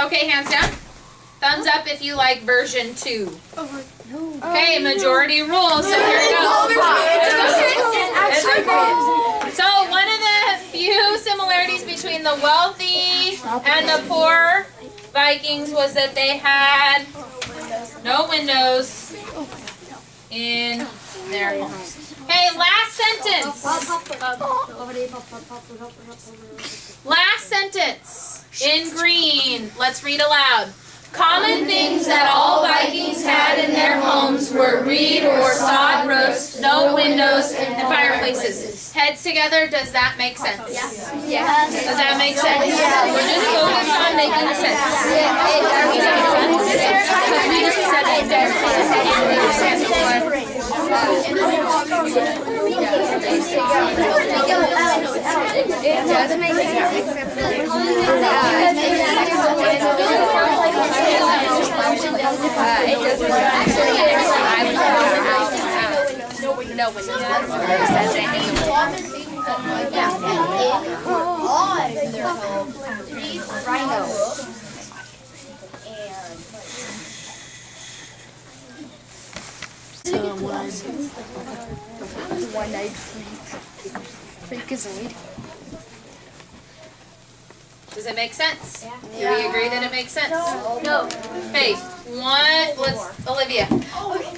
Okay, hands down. Thumbs up if you like version 2. Okay, majority rule, so here we go. It's okay. So one of the few similarities between the wealthy and the poor Vikings was that they had no windows in their homes. Okay, last sentence. Last sentence in green. Let's read aloud. Common things that all Vikings had in their homes were reed or sod roofs, no windows, and fireplaces. Heads together, does that make sense? Yes. Does that make sense? We're just focused on making It does make one night freak is a weed. Does it make sense? Do we agree that it makes sense? No. Okay, Olivia. Okay.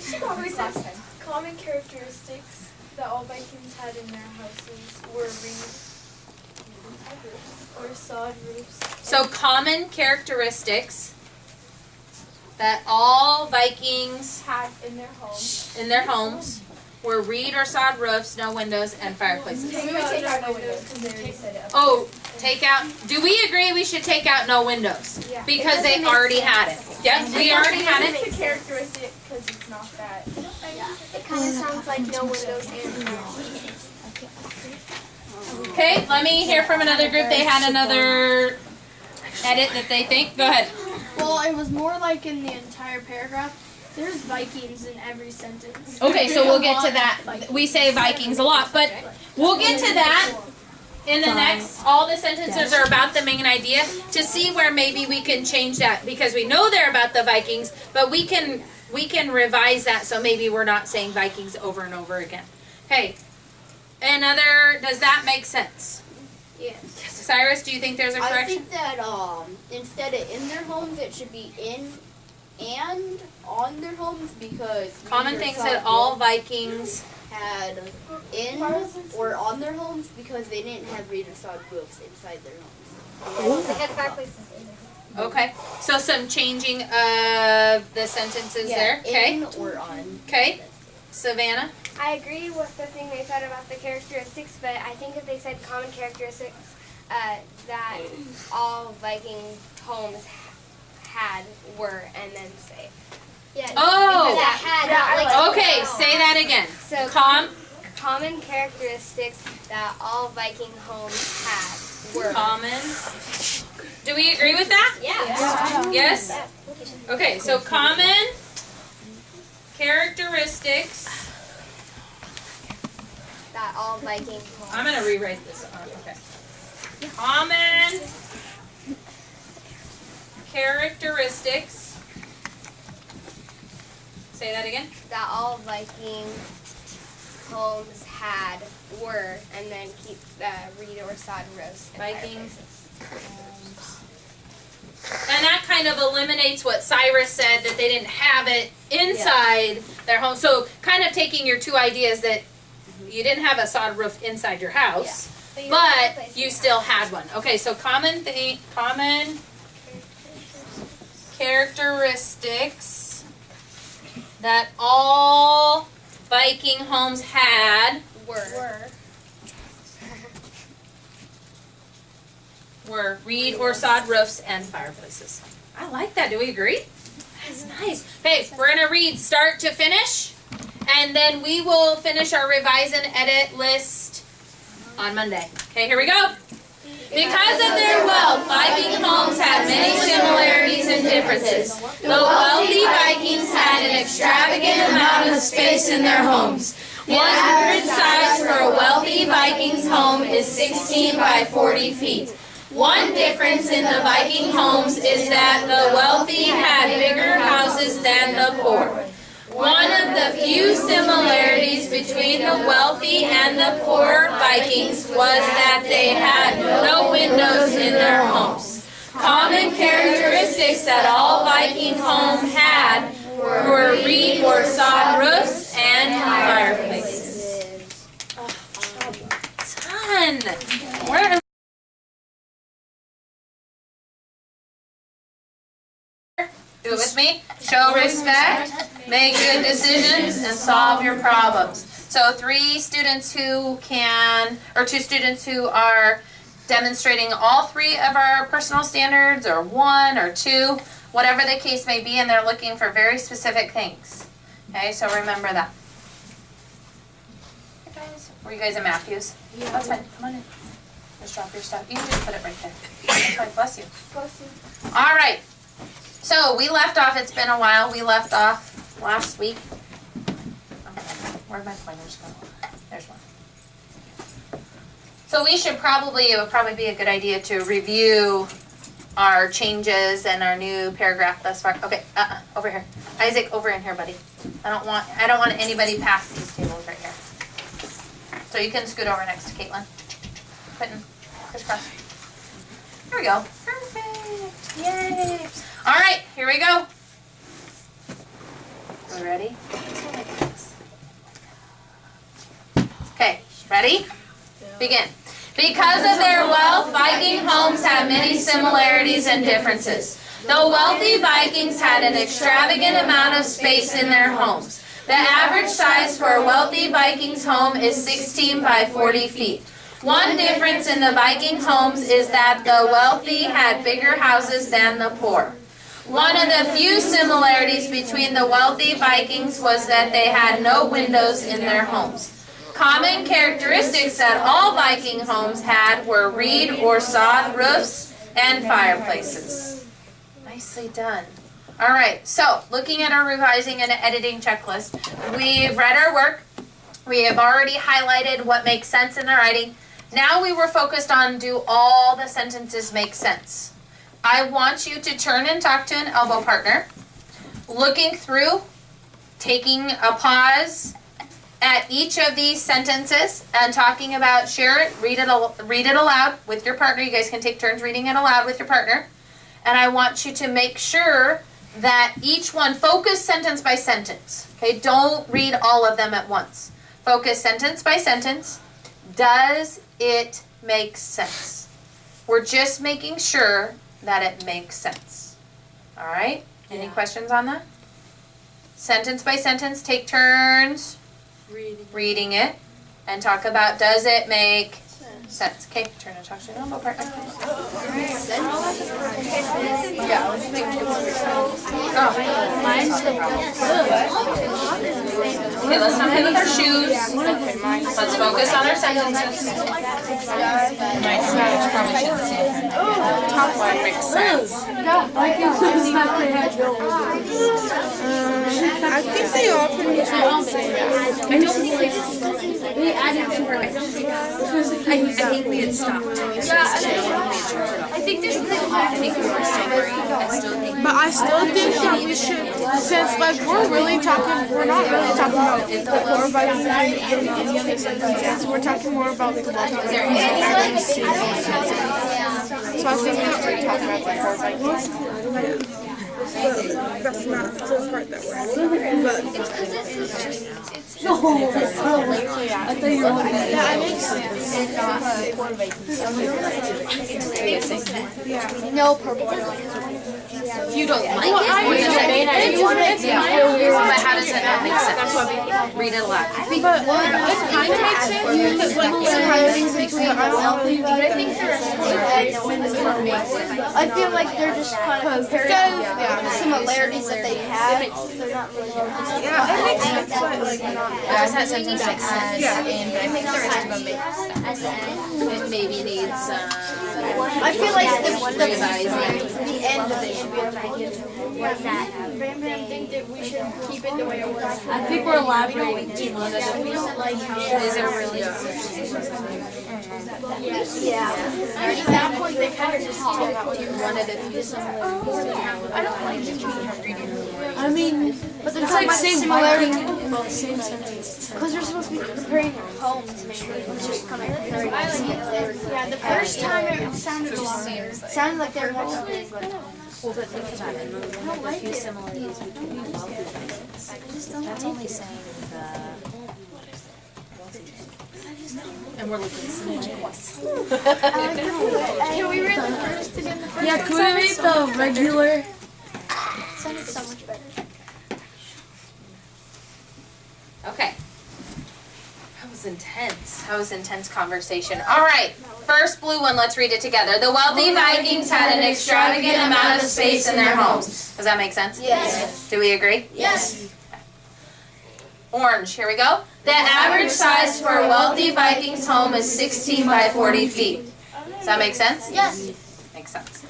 Common characteristics that all Vikings had in their houses were reed or sod roofs. So common characteristics that all Vikings Had in their homes. were reed or sod roofs, no windows, and fireplaces. We would take out no windows because they already said it. Oh, take out, do we agree we should take out no windows? Yeah. Because they already had it. Yep, we already had it. It's a characteristic because it's not that. It kind of sounds like no windows and Okay, let me hear from another group. They had another edit that they think. Go ahead. Well, it was more like in the entire paragraph. There's Vikings in every sentence. Okay, so we'll get to that. We say Vikings a lot, but we'll get to that in the next. All the sentences are about the main idea to see where maybe we can change that because we know they're about the Vikings, but we can revise that so maybe we're not saying Vikings over and over again. Okay, does that make sense? Yes. Cyrus, do you think there's a I correction? think that instead of in their homes, it should be in and on their homes because Common things that all Vikings had in or on their homes because they didn't have reed or sod roofs inside their homes. They had fireplaces in there. Okay, so some changing of the sentences there, okay? In or on. Okay, Savannah? I agree with the thing they said about the characteristics, but I think if they said common characteristics that all Viking homes had, were, and then say. Yeah. Oh! That had, not like. Okay, say that again. So common characteristics that all Viking homes had were. Common. Do we agree with that? Yeah. Yes? Okay, so common characteristics. That all Viking homes. I'm gonna rewrite this. Okay. Common characteristics. Say that again. That all Viking homes had, were, and then keep reed or sod roofs. And Viking fireplaces. And that kind of eliminates what Cyrus said, that they didn't have it inside their home. So kind of taking your two ideas that you didn't have a sod roof inside your house, but you still had one. Okay, so common characteristics that all Viking homes had were reed or sod roofs and fireplaces. I like that. Do we agree? That's nice. Okay, we're going to read start to finish, and then we will finish our revise and edit list on Monday. Okay, here we go. Because of their wealth, Viking homes had many similarities and differences. The wealthy Vikings had an extravagant amount of space in their homes. One average size for a wealthy Viking's home is 16 by 40 feet. One difference in the Viking homes is that the wealthy had bigger houses than the poor. One of the few similarities between the wealthy and the poor Vikings was that they had no windows in their homes. Common characteristics that all Viking homes had were reed or sod roofs and fireplaces. Done. We're do it with me. Show respect, make good decisions, and solve your problems. So 3 students who can, or 2 students who are demonstrating all 3 of our personal standards, or 1 or 2, whatever the case may be, and they're looking for very specific things. Okay, so remember that. Hey guys, were you guys in Matthews? Yeah. That's fine, come on in. Just drop your stuff. You can just put it right there. That's fine, bless you. Bless you. All right. So we left off, it's been a while, we left off last week. Okay, where'd my pointers go? There's one. So we should it would probably be a good idea to review our changes and our new paragraph thus far. Okay, over here. Isaac, over in here, buddy. I don't want anybody past these tables right here. So you can scoot over next to Caitlin. Quentin, crisscross. There we go. Perfect. Yay. All right, here we go. We ready? Okay, ready? Begin. Because of their wealth, Viking homes have many similarities and differences. The wealthy Vikings had an extravagant amount of space in their homes. The average size for a wealthy Viking's home is 16 by 40 feet. One difference in the Viking homes is that the wealthy had bigger houses than the poor. One of the few similarities between the wealthy Vikings was that they had no windows in their homes. Common characteristics that all Viking homes had were reed or sod roofs and fireplaces. Nicely done. All right, so looking at our revising and editing checklist, we've read our work. We have already highlighted what makes sense in the writing. Now we were focused on, do all the sentences make sense? I want you to turn and talk to an elbow partner, looking through, taking a pause at each of these sentences and talking about, share it, read it aloud with your partner. You guys can take turns reading it aloud with your partner. And I want you to make sure that each one, focus sentence by sentence. Okay, don't read all of them at once. Focus sentence by sentence. Does it make sense? We're just making sure that it makes sense. All right? Any questions on that? Sentence by sentence, take turns reading it and talk about does it make sense. Okay, turn and talk to your elbow partner. Okay, let's not play with our shoes. Let's focus on our sentences. Top one makes sense. I think they all pretty much make sense. I don't think we added to her. I think we had stopped. I think there's But I still think that we should, since like we're not really talking about the core Vikings and any other sentences. We're talking more about the Vikings. So I think that we're talking about the core Vikings. But that's not the part that we're in. But it's because it's just I thought you were yeah, it makes sense. Yeah. No purple. You don't like it? But how does that not make sense? Read it aloud. But it kind of makes sense because like similarities between I feel like they're just kind of comparing the similarities that they have. They're not really. Yeah, it makes sense, but like not. Does that sentence make sense? Yeah. And I think the rest of them make sense. It maybe needs I feel like the end of it should be Was that Bam Bam think that we should keep it the way it was. I think we're elaborating too much. We don't like how is it really? yeah. at that point they kind of just talk about one of the few similarities. I don't like it. I mean, But they're it's talking like about same similarity. Biking, same sentence. Because they're supposed to be comparing homes, maybe. It's just kind of comparing similarities. Yeah, the first time it sounded a lot weird. Sounded like they're more comparing good. Well, but think about it. The few similarities between the wealthy Vikings. That's only saying the. And we're looking at similarities. Can we read the first again? The first Yeah, could we read the regular? It sounded so much better. Okay. That was intense. That was intense conversation. All right. First blue one, let's read it together. The wealthy Vikings had an extravagant amount of space in their homes. Does that make sense? Yes. Do we agree? Yes. Orange, here we go. The average size for a wealthy Vikings home is 16 by 40 feet. Does that make sense? Yes. Makes sense.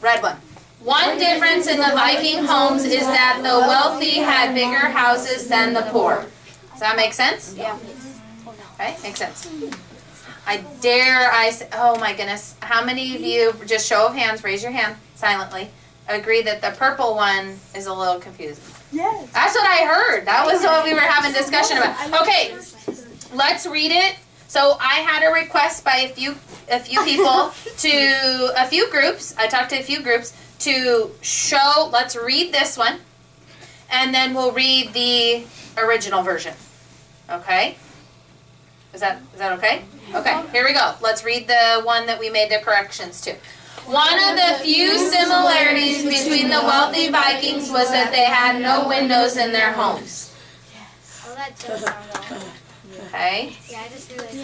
Red one. One difference in the Viking homes is that the wealthy had bigger houses than the poor. Does that make sense? Yeah. Okay, makes sense. I say, oh my goodness, how many of you, just show of hands, raise your hand silently, agree that the purple one is a little confusing? Yes. That's what I heard. That was what we were having discussion about. Okay, let's read it. So I had a request by a few people to a few groups. I talked to a few groups to show. Let's read this one, and then we'll read the original version. Okay? Is that okay? Okay. Here we go. Let's read the one that we made the corrections to. One of the few similarities between the wealthy Vikings was that they had no windows in their homes. Oh, that does sound awful. Okay. Yeah, I just realized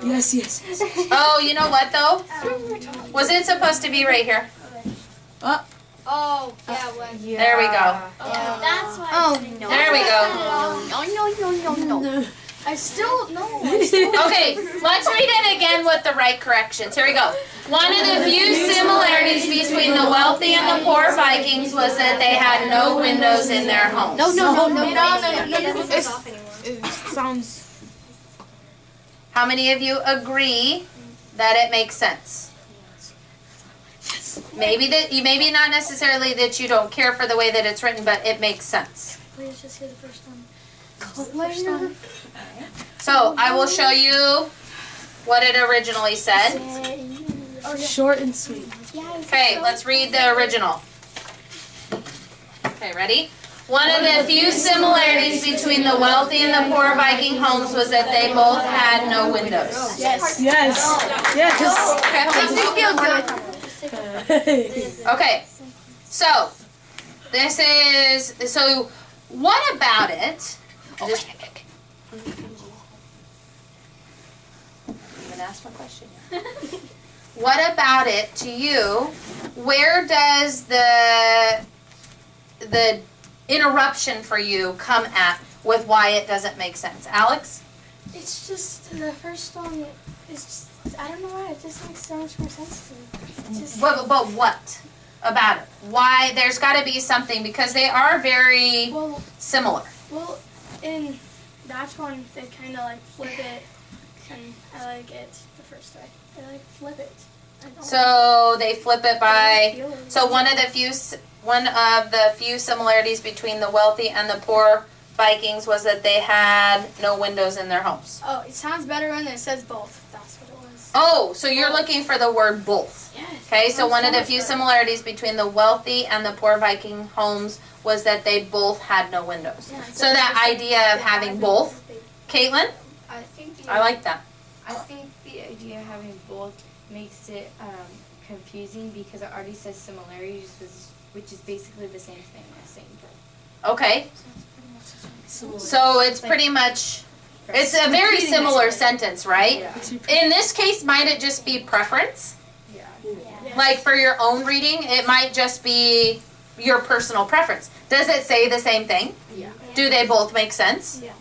Yes. Oh, you know what though? Was it supposed to be right here? Oh, yeah, well, There we go. that's why. Oh, no. There we go. no. I still no. Okay, let's read it again with the right corrections. Here we go. One of the few similarities between the wealthy and the poor Vikings was that they had no windows in their homes. It sounds. How many of you agree that it makes sense? Maybe not necessarily that you don't care for the way that it's written, but it makes sense. Please just hear the first one. So I will show you what it originally said. Short and sweet. Okay, let's read the original. Okay, ready? One of the few similarities between the wealthy and the poor Viking homes was that they both had no windows. Yes. Okay, so this is, so what about it? Just, even ask my question yet. What about it to you? Where does the interruption for you come at with why it doesn't make sense? Alex? It's just the first song. It's just, I don't know why. It just makes so much more sense to me. It's just, But what about it? Why? There's got to be something because they are very well, similar. in that one they kind of like flip it, and I like it the first way. They like flip it. I don't So they flip it by. feel it. So one of the few similarities between the wealthy and the poor Vikings was that they had no windows in their homes. Oh, it sounds better when it says both. That's what it was. Oh, so you're looking for the word both. Yes. Okay, so one of the few similarities between the wealthy and the poor Viking homes was that they both had no windows. Yeah, So that idea of having both, Caitlin, I think I like that. I think the idea of having both makes it confusing because it already says similarities, which is basically the same thing as saying both. Okay, so it's pretty much, it's a very similar sentence, right? In this case, might it just be preference? Like for your own reading, it might just be your personal preference. Does it say the same thing? Yeah. Do they both make sense? Yeah.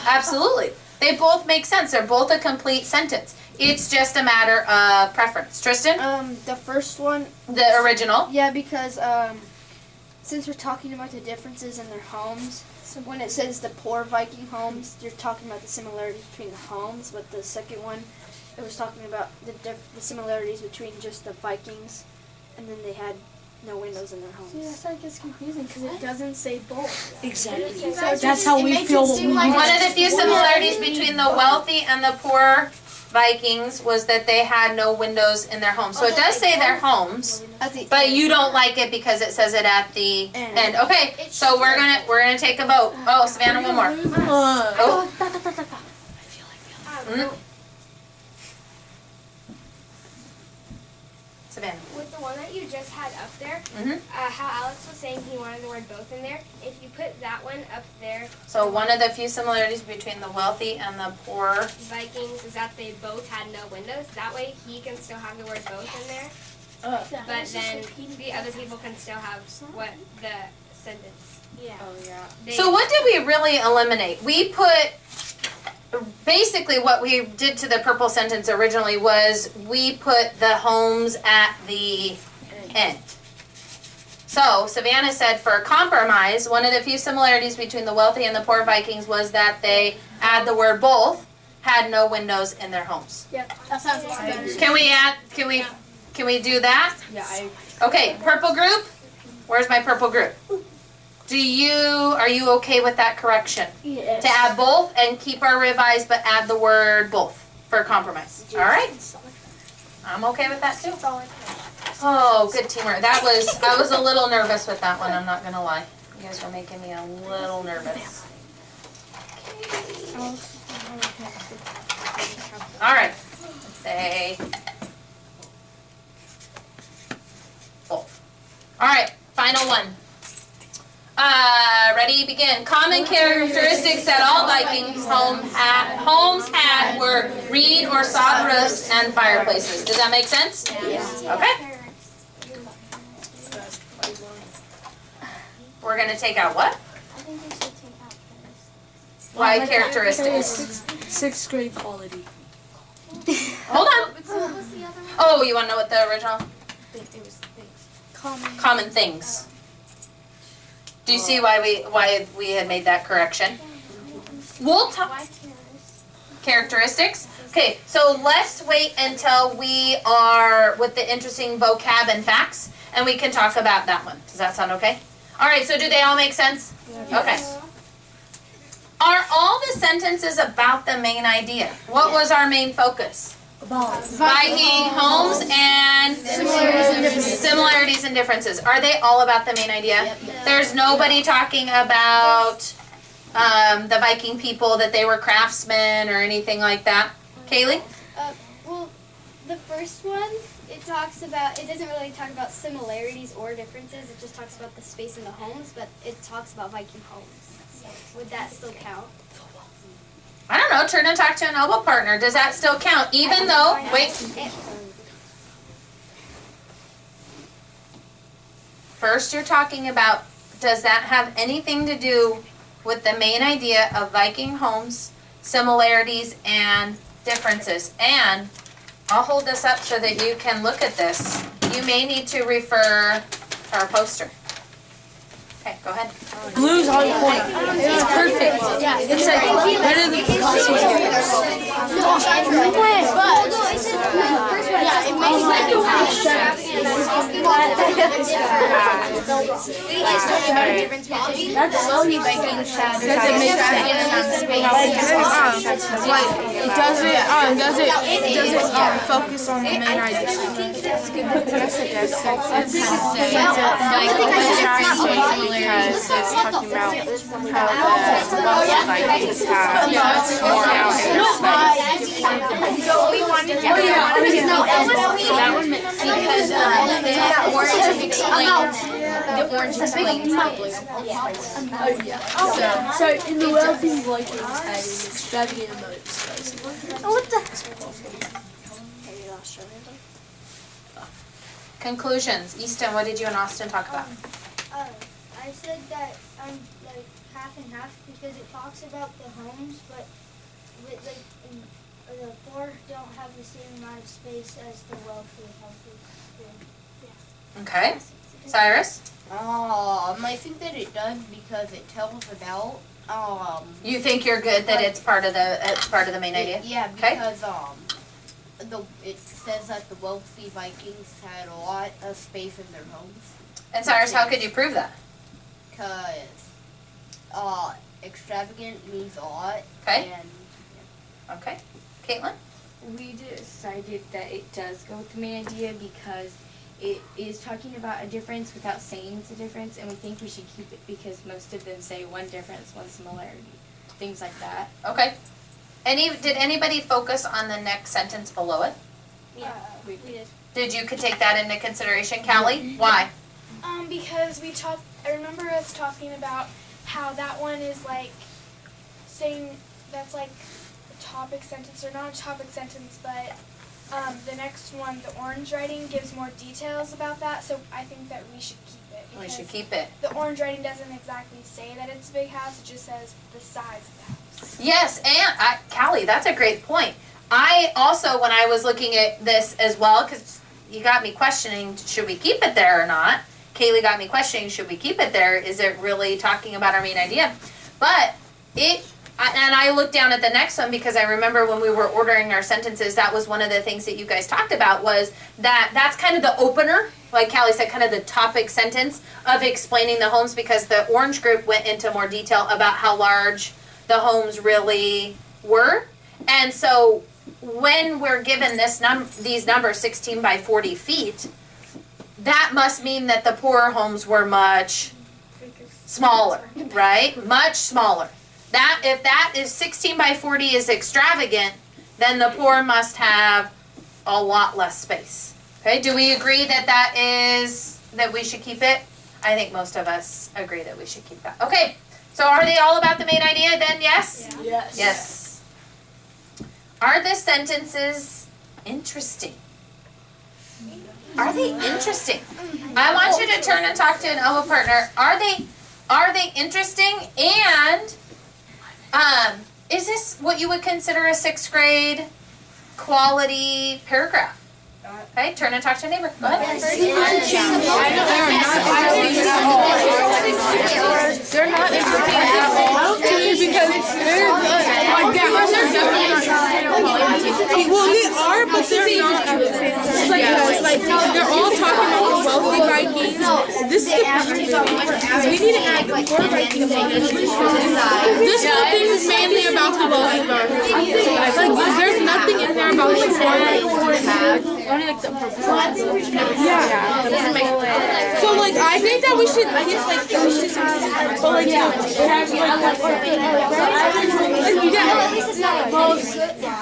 Absolutely. They both make sense. They're both a complete sentence. It's just a matter of preference. Tristan, The first one, the original. yeah, because since we're talking about the differences in their homes, so when it says the poor Viking homes, you're talking about the similarities between the homes, but the second one, it was talking about the similarities between just the Vikings, and then they had no windows in their homes. See, that's why it gets confusing because it doesn't say both. Exactly. So That's how we feel when we One of the few similarities between the wealthy and the poor Vikings was that they had no windows in their homes. So it does say their homes, but you don't like it because it says it at the end. Okay, so we're gonna take a vote. Oh, Savannah, one more. Oh. Savannah. With the one that you just had up there, Mhm. how Alex was saying he wanted the word both in there, if you put that one up there, So one of the few similarities between the wealthy and the poor. Vikings, is that they both had no windows. That way he can still have the word both in there, but then the other people can still have what the sentence. Yeah. Oh yeah. So what did we really eliminate? We put, basically what we did to the purple sentence originally was we put the homes at the end. So Savannah said for compromise, one of the few similarities between the wealthy and the poor Vikings was that they, add the word both, had no windows in their homes. Yep. That sounds better. Can we do that? Yeah, Okay, purple group, where's my purple group? Are you okay with that correction? Yes. To add both and keep our revised, but add the word both for compromise. All right? I'm okay with that too. Oh, good teamwork. I was a little nervous with that one, I'm not gonna lie. You guys were making me a little nervous. All right. Say both. All right, final one. Ready, begin. Common characteristics that all Vikings homes had were reed or sod roofs and fireplaces. Does that make sense? Yes. Okay. We're gonna take out what? I think we should take out this. Why characteristics? Sixth grade quality. Hold on. What was the other one? Oh, you wanna know what the original? it was things. Common things. Do you see why we had made that correction? We'll talk. Why Characteristics? Okay, so let's wait until we are with the interesting vocab and facts, and we can talk about that one. Does that sound okay? All right, so do they all make sense? Okay. Are all the sentences about the main idea? What was our main focus? Viking homes and similarities and differences. Are they all about the main idea? There's nobody talking about the Viking people, that they were craftsmen or anything like that. Kaylee? Well, the first one, it doesn't really talk about similarities or differences. It just talks about the space in the homes, but it talks about Viking homes. So would that still count? I don't know, turn and talk to an elbow partner. Does that still count? Even though, wait. First you're talking about, does that have anything to do with the main idea of Viking homes, similarities and differences? And I'll hold this up so that you can look at this. You may need to refer to our poster. Okay, go ahead. Blue's on point. It's perfect. It's like one of the does it focus on the main idea? Because it's talking about how the wealthy Vikings have more out in the space. That one because the orange explains the blue. So in the wealthy Vikings had an extravagant amount of space. Conclusions. Easton, what did you and Austin talk about? I said that I'm like half and half because it talks about the homes, but the poor don't have the same amount of space as the wealthy houses. Okay. Cyrus? I think that it does because it tells about You think you're good that it's part of the main idea? Yeah, Okay. because it says that the wealthy Vikings had a lot of space in their homes. And Cyrus, how could you prove that? Because extravagant means a lot. Okay. And Okay. Caitlin? We decided that it does go with the main idea because it is talking about a difference without saying it's a difference, and we think we should keep it because most of them say one difference, one similarity, things like that. Okay. Did anybody focus on the next sentence below it? Yeah, we did. Did you could take that into consideration, Callie? Why? Because I remember us talking about how that one is like saying that's like a topic sentence, or not a topic sentence, but the next one, the orange writing, gives more details about that, so I think that we should keep it. We should keep it. The orange writing doesn't exactly say that it's a big house, it just says the size of the house. Yes, and Callie, that's a great point. I also, when I was looking at this as well, because you got me questioning, should we keep it there or not? Kaylee got me questioning, should we keep it there? Is it really talking about our main idea? But I looked down at the next one because I remember when we were ordering our sentences, that was one of the things that you guys talked about, was that's kind of the opener, like Callie said, kind of the topic sentence of explaining the homes, because the orange group went into more detail about how large the homes really were. And so when we're given these numbers, 16 by 40 feet, that must mean that the poorer homes were much smaller, right? Much smaller. If that is 16 by 40 is extravagant, then the poor must have a lot less space. Okay, do we agree that we should keep it? I think most of us agree that we should keep that. Okay, so are they all about the main idea then, yes? Yeah. Yes. Yes. Are the sentences interesting? Are they interesting? I want you to turn and talk to an elbow partner. Are they interesting? And is this what you would consider a 6th grade quality paragraph? Okay, turn and talk to a neighbor. Go ahead. They're not interesting at all to me because they're good. Well, they are, but they're not at the same time. Because, like, they're all talking about the wealthy Vikings. This is the because we need to add the poor Vikings. This whole thing is mainly about the wealthy Vikings. Like, there's nothing in there about the poor Vikings. Only like the yeah. So, like, I think that we should get, like, those two sentences. But, like, have,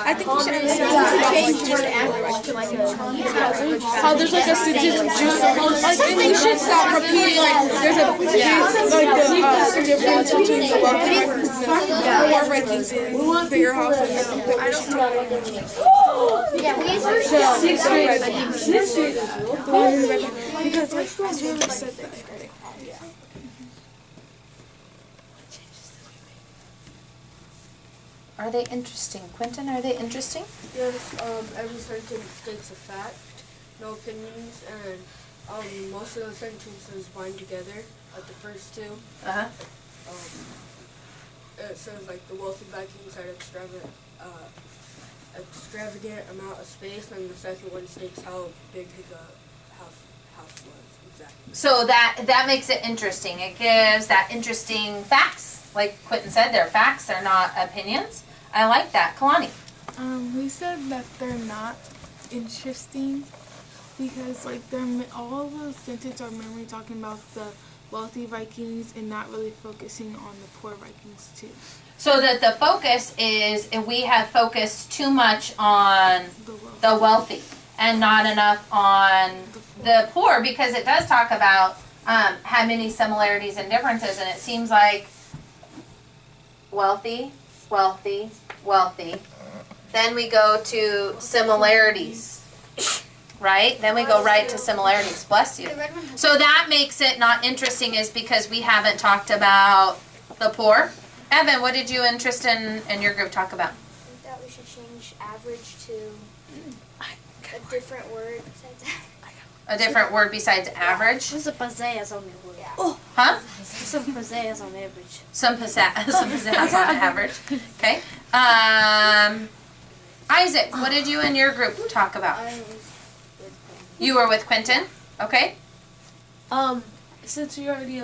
I think we should how there's like a sentence just like, and we should stop repeating like there's a the difference between the wealthy Vikings and the poor Vikings in bigger houses. I don't know. Because like we already said that. Are they interesting? Quentin, are they interesting? Yes, every sentence states a fact, no opinions, and most of the sentences bind together, like the first two. Uh-huh. It says like the wealthy Vikings had extravagant amount of space, and the second one states how big the house was exactly. So that makes it interesting. It gives that interesting facts. Like Quentin said, they're facts, they're not opinions. I like that. Kalani. We said that they're not interesting because like all the sentences are mainly talking about the wealthy Vikings and not really focusing on the poor Vikings too. So that the focus is we have focused too much on the wealthy and not enough on the poor, because it does talk about how many similarities and differences, and it seems like wealthy, wealthy, wealthy. Then we go to similarities, right? Then we go right to similarities. Bless you. So that makes it not interesting, is because we haven't talked about the poor. Evan, what did you interest in your group talk about? I think that we should change average to a different word besides A different word besides average? There's a pizzazz on the word. Oh. Huh? Some pizzazz on average. Some pizzazz on average. Okay. Isaac, what did you and your group talk about? You were with Quentin? Okay. Since we already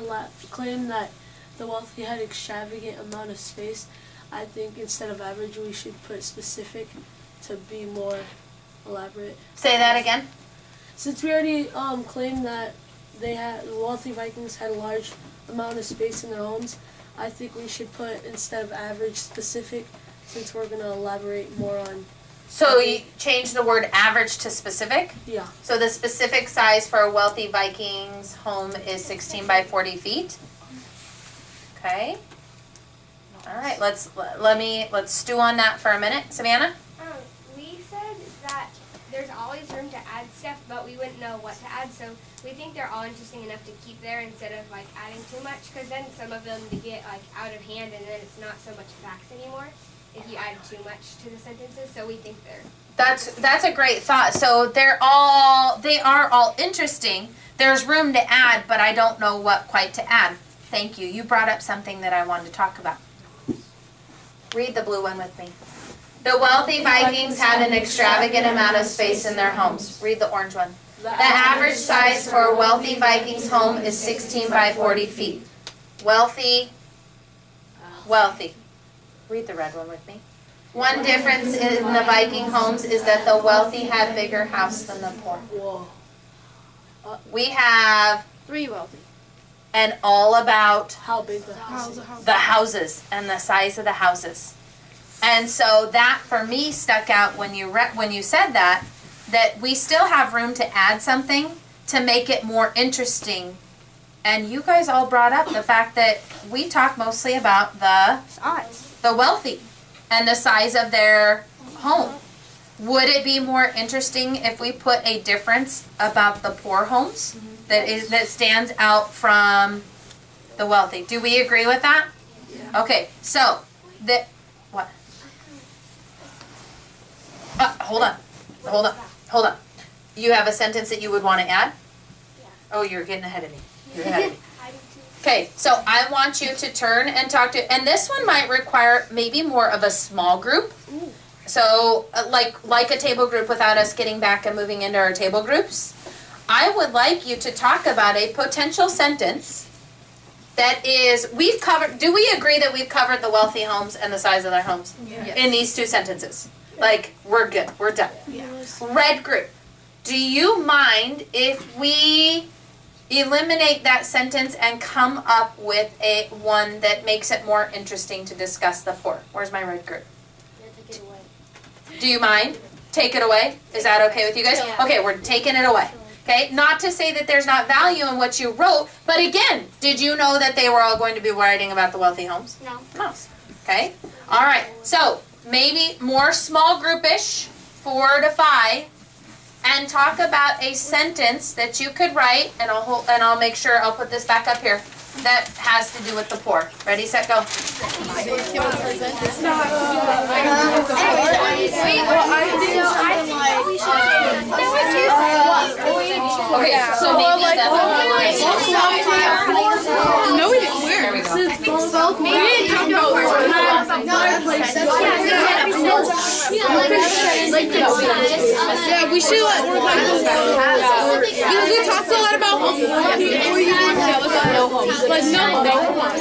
claimed that the wealthy had extravagant amount of space, I think instead of average we should put specific to be more elaborate. Say that again. Since we already claimed that the wealthy Vikings had a large amount of space in their homes, I think we should put, instead of average, specific, since we're going to elaborate more on. So you change the word average to specific? Yeah. So the specific size for a wealthy Vikings home is 16 by 40 feet? Okay. All right, let's stew on that for a minute. Savannah? We said that there's always room to add stuff, but we wouldn't know what to add, so we think they're all interesting enough to keep there instead of like adding too much, because then some of them get like out of hand and then it's not so much facts anymore if you add too much to the sentences. So we think they're That's a great thought. So they are all interesting. There's room to add, but I don't know what quite to add. Thank you. You brought up something that I wanted to talk about. Read the blue one with me. The wealthy Vikings had an extravagant amount of space in their homes. Read the orange one. The average size for a wealthy Vikings home is 16 by 40 feet. Wealthy, wealthy. Read the red one with me. One difference in the Viking homes is that the wealthy had bigger house than the poor. Whoa. We have 3 wealthy. and all about How big the houses and the size of the houses. And so that for me stuck out when you said that we still have room to add something to make it more interesting. And you guys all brought up the fact that we talk mostly about the wealthy and the size of their home. Would it be more interesting if we put a difference about the poor homes that stands out from the wealthy? Do we agree with that? Yeah. Okay, so what? Hold on. You have a sentence that you would want to add? Yeah. Oh, you're getting ahead of me. You're ahead of me. Okay, so I want you to turn and talk to, and this one might require maybe more of a small group. So like a table group without us getting back and moving into our table groups. I would like you to talk about a potential sentence that is, we've covered, do we agree that we've covered the wealthy homes and the size of their homes? In these two sentences? Like, we're good, we're done. Red group, do you mind if we eliminate that sentence and come up with a one that makes it more interesting to discuss the poor? Where's my red group? Do you mind? Take it away? Is that okay with you guys? Okay, we're taking it away. Okay, not to say that there's not value in what you wrote, but again, did you know that they were all going to be writing about the wealthy homes? No. No. Okay, all right, so maybe more small groupish, 4 to 5, and talk about a sentence that you could write, and I'll make sure I'll put this back up here, that has to do with the poor. Ready, set, go. Okay, so maybe No, we didn't. Where? There we go. We didn't talk about yeah, we should let more like because we talked a lot about homes. Like no, come on.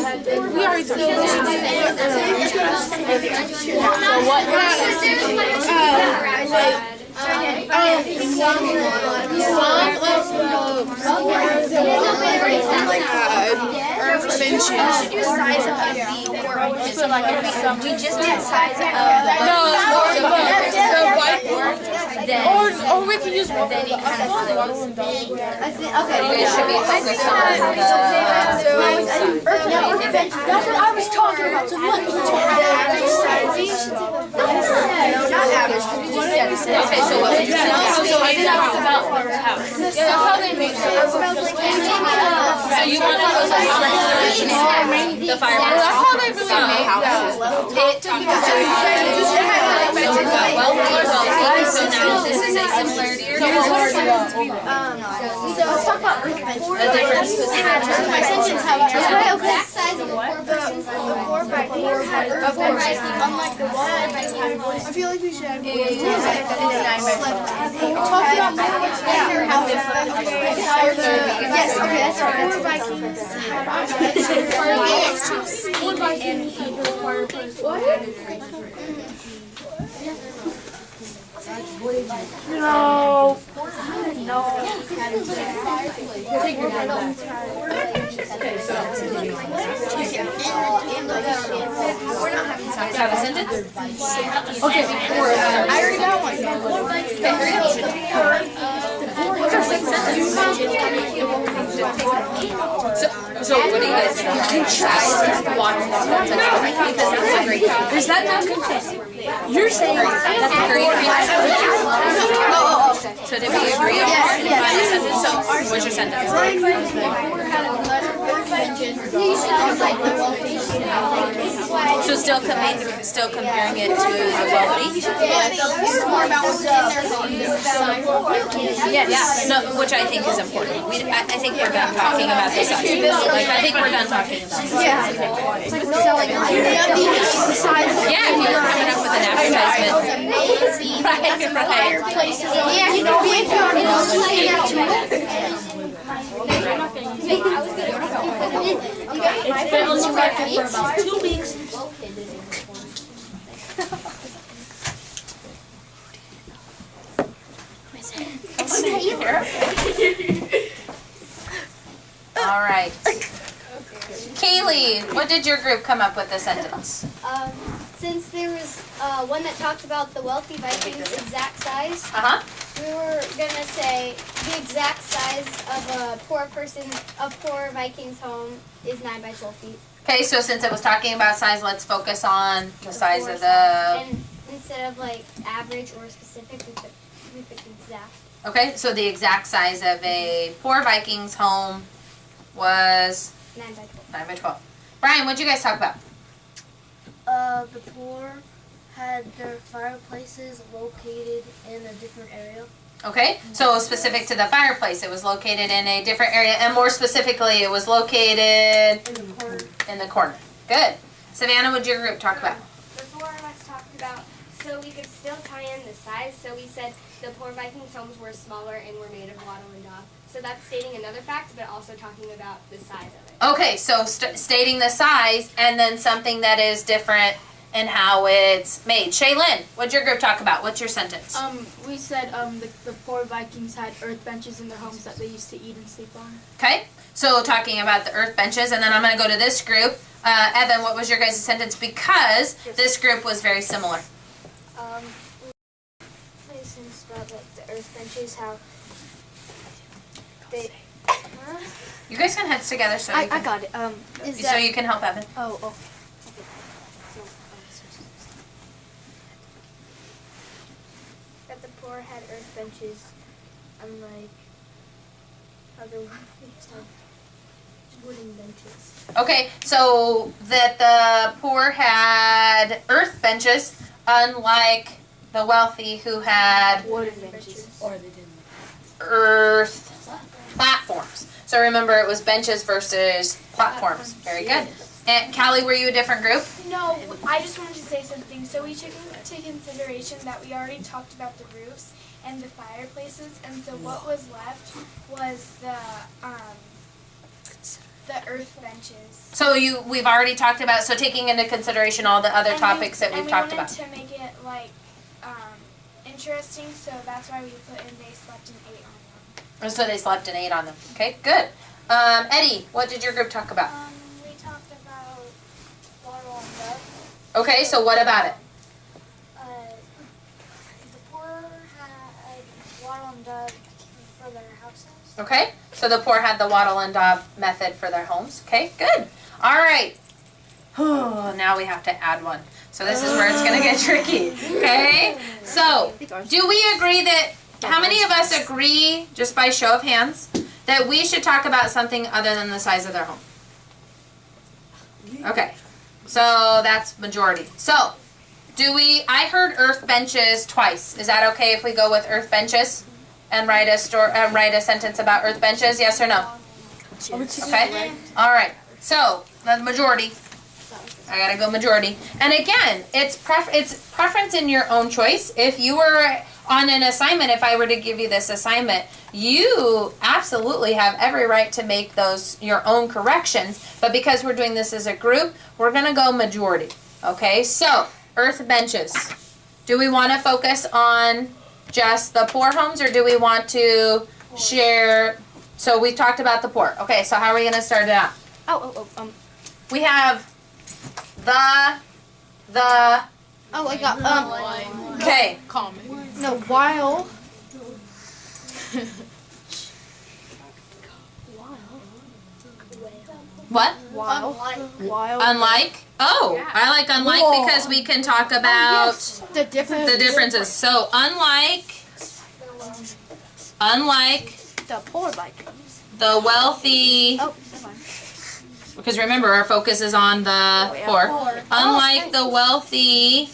We already talked about We just did size of or we can use one. We should be focused on That's what I was talking about. So what? Okay, so what would you say? So you want to focus on the fireworks? That's how they really made houses. So now this is a similarity or difference? So let's talk about A difference between Exact size of a poor person's home. Unlike the wealthy Viking home. I feel like we should have talk about yes, okay, that's right. Poor Vikings No. Have a sentence? Okay. I already got one. So what do you guys think? Is that not good? You're saying So did we agree on find a sentence? So what's your sentence? So still comparing it to the wealthy? Yes. No, which I think is important. I think we're done talking about the size. Like I think we're done talking about the size. Yeah, if you were coming up with an advertisement. Right. Yeah, you know, It's been on the market for about 2 weeks. All right. Kaylee, what did your group come up with a sentence? Since there was one that talked about the wealthy Vikings' exact size, we were gonna say the exact size of a poor Viking's home is 9 by 12 feet. Okay, so since it was talking about size, let's focus on the size of the... And instead of like average or specific, we put exact. Okay, so the exact size of a poor Viking's home was 9 by 12. 9 by 12. Brian, what'd you guys talk about? The poor had their fireplaces located in a different area. Okay, so specific to the fireplace, it was located in a different area, and more specifically, it was located in the corner. Good. Savannah, what did your group talk about? Before I was talking about, so we could still tie in the size. So we said the poor Vikings' homes were smaller and were made of wattle and daub. So that's stating another fact, but also talking about the size of it. Okay, so stating the size, and then something that is different in how it's made. Shaylin, what'd your group talk about? What's your sentence? We said the poor Vikings had earth benches in their homes that they used to eat and sleep on. Okay, so talking about the earth benches, and then I'm going to go to this group. Evan, what was your guys' sentence? Because this group was very similar. My sense about like the earth benches, how they. You guys can heads together so I got it. Is so that, you can help Evan. oh, okay. That the poor had earth benches, unlike other wooden benches. Okay, so that the poor had earth benches, unlike the wealthy who had Wooden benches. Or they didn't. earth platforms. So remember, it was benches versus platforms. Very good. And Callie, were you a different group? No, I just wanted to say something. So we took into consideration that we already talked about the roofs and the fireplaces, and so what was left was the earth benches. So we've already talked about, so taking into consideration all the other topics that we've talked about. And we wanted to make it like interesting, so that's why we put in they slept and ate on them. So they slept and ate on them. Okay, good. Eddie, what did your group talk about? We talked about wattle and daub. Okay, so what about it? The poor had wattle and daub for their houses. Okay, so the poor had the wattle and daub method for their homes. Okay, good. All right. Now we have to add one. So this is where it's going to get tricky. Okay, so do we agree that, how many of us agree, just by show of hands, that we should talk about something other than the size of their home? Okay, so that's majority. So, I heard earth benches twice. Is that okay if we go with earth benches and write a sentence about earth benches? Yes or no? Okay. All right. So the majority. I gotta go majority. And again, it's preference in your own choice. If you were on an assignment, if I were to give you this assignment, you absolutely have every right to make those your own corrections. But because we're doing this as a group, we're gonna go majority. Okay. So earth benches. Do we want to focus on just the poor homes, or do we want to share? So we talked about the poor. Okay, so how are we going to start it out? We have the. Oh, I got Okay. No, while. What? While. Unlike. Oh, I like unlike because we can talk about The difference. the differences. So unlike The poor Vikings. the wealthy. Oh, never mind. Because remember, our focus is on the poor. Unlike the wealthy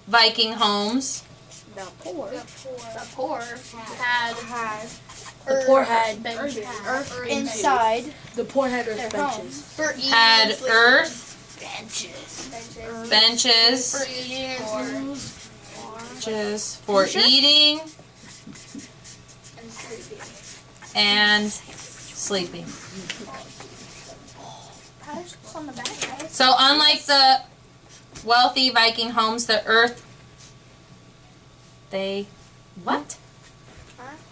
Viking homes, The poor. The poor had The poor had Earth inside. the poor had earth Their benches. for eating had and sleeping. earth benches For eating and benches for eating and sleeping. So unlike the wealthy Viking homes, the earth, what?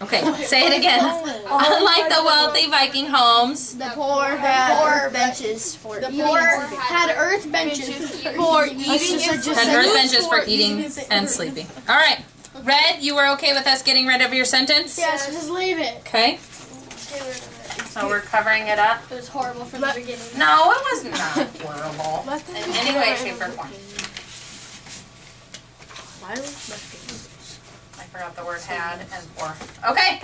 Okay, say it again. Unlike the wealthy Viking homes, The poor had earth benches for The eating. poor and sleeping. had earth benches for eating and had earth benches for eating and sleeping. All right, Red, you were okay with us getting rid of your sentence? Yes, just leave it. Okay. So we're covering it up. It was horrible from the beginning. No, it was not horrible in any way, shape, or form. I forgot the word had and for. Okay.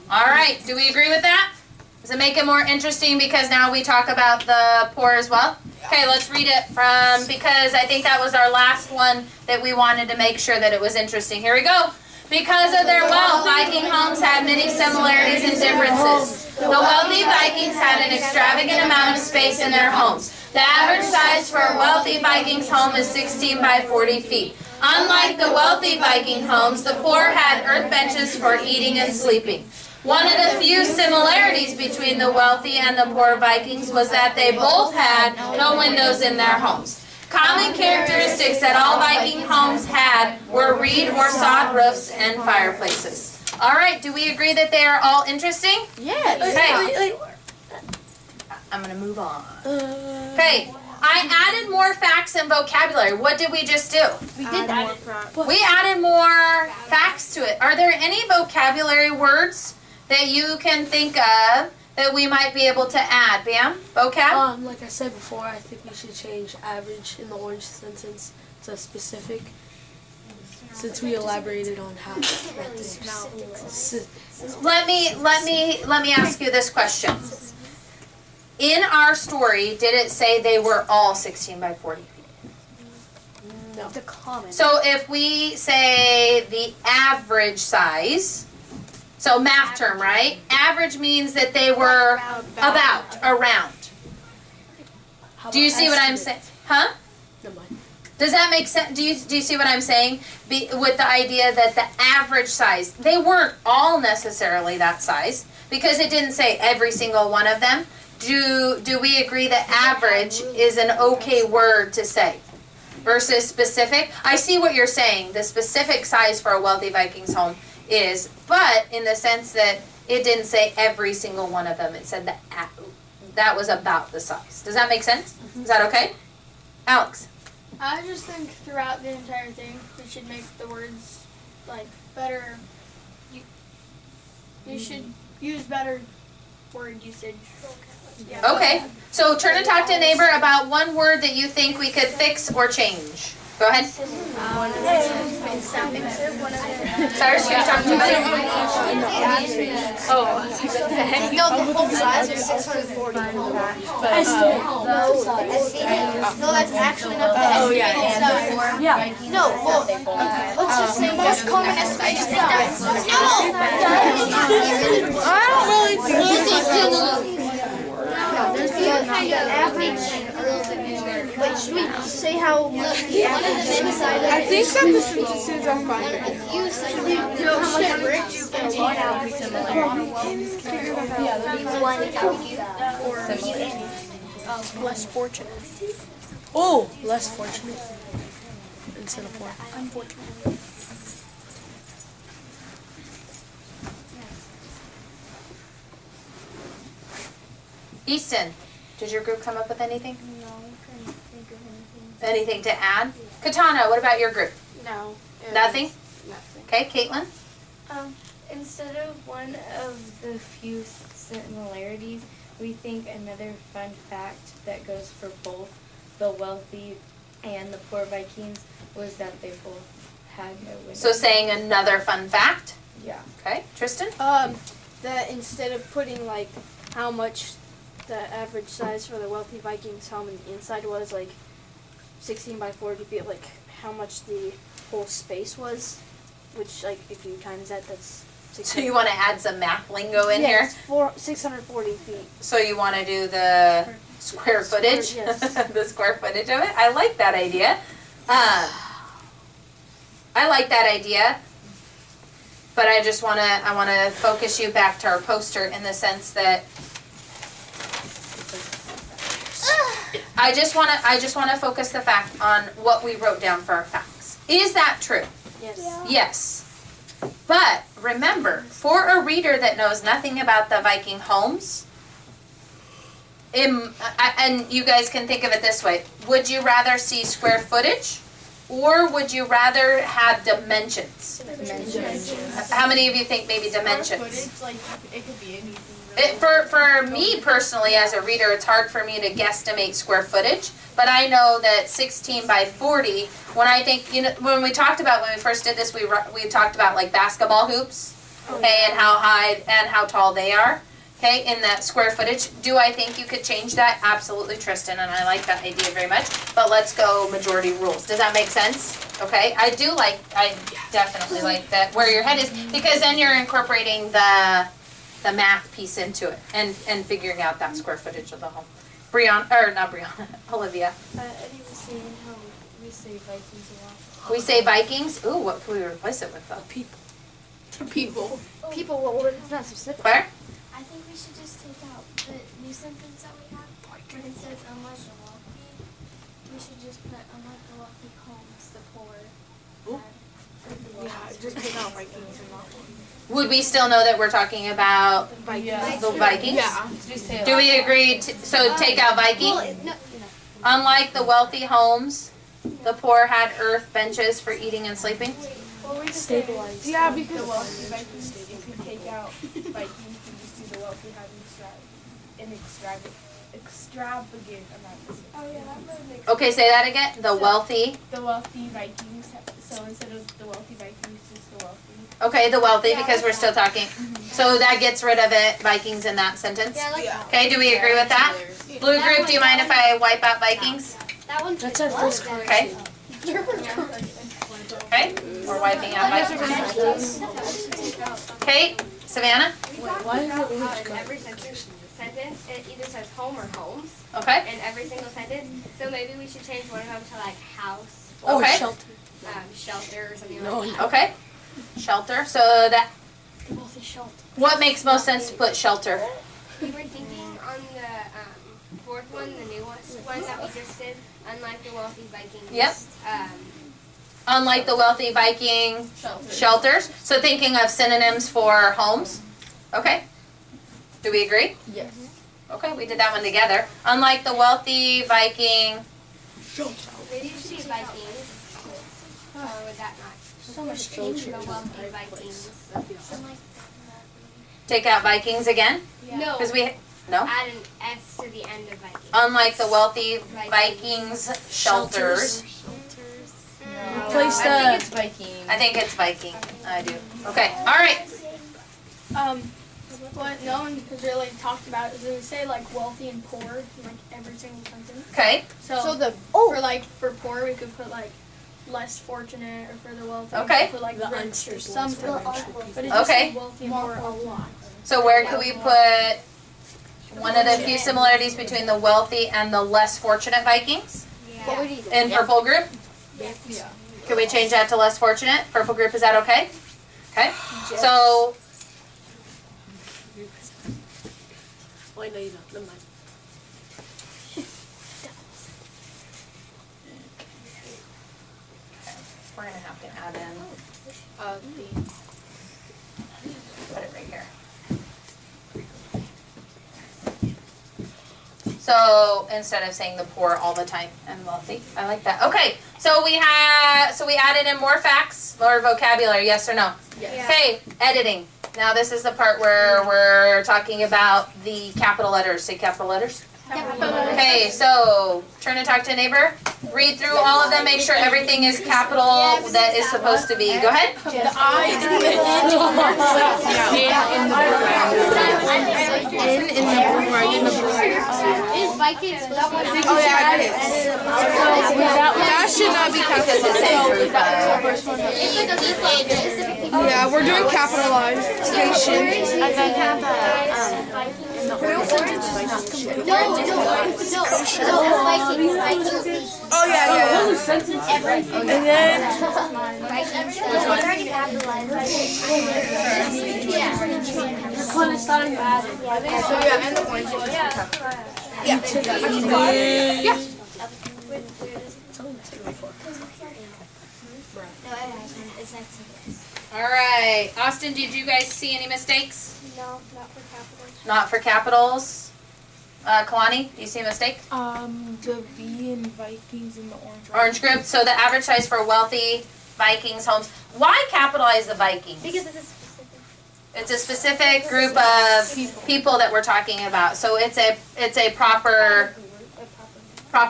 All right. Do we agree with that? Does it make it more interesting because now we talk about the poor as well? Okay, let's read it from, because I think that was our last one that we wanted to make sure that it was interesting. Here we go. Because of their wealth, Viking homes had many similarities and differences. The wealthy Vikings had an extravagant amount of space in their homes. The average size for a wealthy Viking's home is 16 by 40 feet. Unlike the wealthy Viking homes, the poor had earth benches for eating and sleeping. One of the few similarities between the wealthy and the poor Vikings was that they both had no windows in their homes. Common characteristics that all Viking homes had were reed or sod roofs and fireplaces. All right, do we agree that they are all interesting? Yes. Okay. I'm going to move on. Okay, I added more facts and vocabulary. What did we just do? We did more facts. We added more facts to it. Are there any vocabulary words that you can think of that we might be able to add? Bam? Vocab? Like I said before, I think we should change average in the orange sentence to specific, since we elaborated on how. Let me ask you this question. In our story, did it say they were all 16 by 40 feet? No. The common. So if we say the average size, so math term, right? Average means that they were around. Do you see what I'm saying? Huh? Never mind. Does that make sense? Do you see what I'm saying? With the idea that the average size, they weren't all necessarily that size, because it didn't say every single one of them. Do we agree that average is an okay word to say versus specific? I see what you're saying. The specific size for a wealthy Viking's home is, but in the sense that it didn't say every single one of them. It said that was about the size. Does that make sense? Is that okay? Alex? I just think throughout the entire thing, we should make the words like better. You should use better word usage. Yeah. Okay. So turn and talk to a neighbor about one word that you think we could fix or change. Go ahead. Cyrus, you talking to me? Oh, no, the whole size is 640. No, that's actually not the estimated size. Yeah. No, well, let's just say most common estimated size. I don't really think There's the average. Wait, should we say how the inside? I think that the sentences are fine. Less fortunate. Oh, less fortunate instead of poor. Unfortunate. Easton, did your group come up with anything? No, I couldn't think of anything. Anything to add? Katana, what about your group? No. Nothing? Nothing. Okay, Caitlin? Instead of one of the few similarities, we think another fun fact that goes for both the wealthy and the poor Vikings was that they both had no windows. So saying another fun fact? Yeah. Okay, Tristan? That instead of putting like how much the average size for the wealthy Vikings home in the inside was, like 16 by 40 feet, like how much the whole space was, which like if you times that, that's 600. So you want to add some math lingo in here? Yes, 640 feet. So you want to do the square footage? Yes. The square footage of it? I like that idea. I like that idea. But I just want to focus you back to our poster in the sense that I just want to focus the fact on what we wrote down for our facts. Is that true? Yes. Yeah. Yes. But remember, for a reader that knows nothing about the Viking homes, and you guys can think of it this way, would you rather see square footage or would you rather have dimensions? Dimensions. How many of you think maybe dimensions? Footage, like, it could be anything. For me personally, as a reader, it's hard for me to guesstimate square footage. But I know that 16 by 40. When I think, when we first did this, we talked about like basketball hoops, okay, and how high and how tall they are, okay, in that square footage. Do I think you could change that? Absolutely, Tristan, and I like that idea very much. But let's go majority rules. Does that make sense? Okay, I definitely like that, where your head is, because then you're incorporating the math piece into it, and figuring out that square footage of the home. Olivia. Eddie was saying how we say Vikings a lot. We say Vikings, ooh, what can we replace it with though? People. People, well, it's not specific. Where? I think we should just take out the new sentence that we have, when it says unlike the wealthy, we should just put unlike the wealthy homes, the poor. Yeah, just take out Vikings and not. Would we still know that we're talking about the Vikings? Yeah. Do we agree so take out Viking? Unlike the wealthy homes, the poor had earth benches for eating and sleeping? Well, we just Stabilized. yeah, because the wealthy Vikings, you could take out Vikings and just do the wealthy having an extravagant amount of space. Oh yeah, that really makes Okay, say that again. The wealthy. The wealthy Vikings, so instead of the wealthy Vikings, just the wealthy. Okay, the wealthy, because we're still talking. So that gets rid of it, Vikings in that sentence? Yeah, I like that. Okay, do we agree with that? Blue group, do you mind if I wipe out Vikings? That one's That's our first Okay. Okay, we're wiping out Vikings. Okay, Savannah? Why is it Every sentence, it either says home or homes Okay. in every single sentence. So maybe we should change one of them to like house, Okay. shelter? shelter, or something like that. Okay. Shelter. So that. What makes most sense to put shelter? We were thinking on the fourth one, the new one that we just did, unlike the wealthy Vikings. Yep. Unlike the wealthy Viking shelters. So thinking of synonyms for homes. Okay. Do we agree? Yes. Okay, we did that one together. Unlike the wealthy Viking. Maybe you should Vikings. Or would that not? So much The wealthy Vikings. Take out Vikings again? No. Because we. No? Add an S to the end of Vikings. Unlike the wealthy Vikings shelters. Replace I think it's Viking. I think it's Viking. I do. Okay. All right. What no one has really talked about is when we say like wealthy and poor in like every single sentence. Okay. So for poor we could put like less fortunate, or for the wealthy we Okay. could put like The rich or unstable something. financial But it just Okay. says wealthy and poor a lot. So where could we put one of the few similarities between the wealthy and the less fortunate Vikings? What would you do? In purple group? Yeah. Could we change that to less fortunate? Purple group, is that okay? Okay. So Why no, you don't. Never mind. we're gonna have to add in. Put it right here. So instead of saying the poor all the time and wealthy, I like that. Okay, so we added in more facts, more vocabulary, yes or no? Yes. Okay, editing. Now this is the part where we're talking about the capital letters. Say capital letters. Okay, so turn and talk to a neighbor. Read through all of them. Make sure everything is capital that is supposed to be. Go ahead. The I in the Is Vikings? Oh yeah, I did it. That should not be capitalized. Yeah, we're doing capitalization. And then have Vikings. Oh yeah. And then so yeah, and the orange. Yeah. All right, Austin. Did you guys see any mistakes? No, not for capitals. Not for capitals. Kalani, do you see a mistake? The V in Vikings and the orange. Orange group. So the average size for wealthy Vikings homes. Why capitalize the Vikings? Because it's a specific. It's a specific group of people that we're talking about. So it's a proper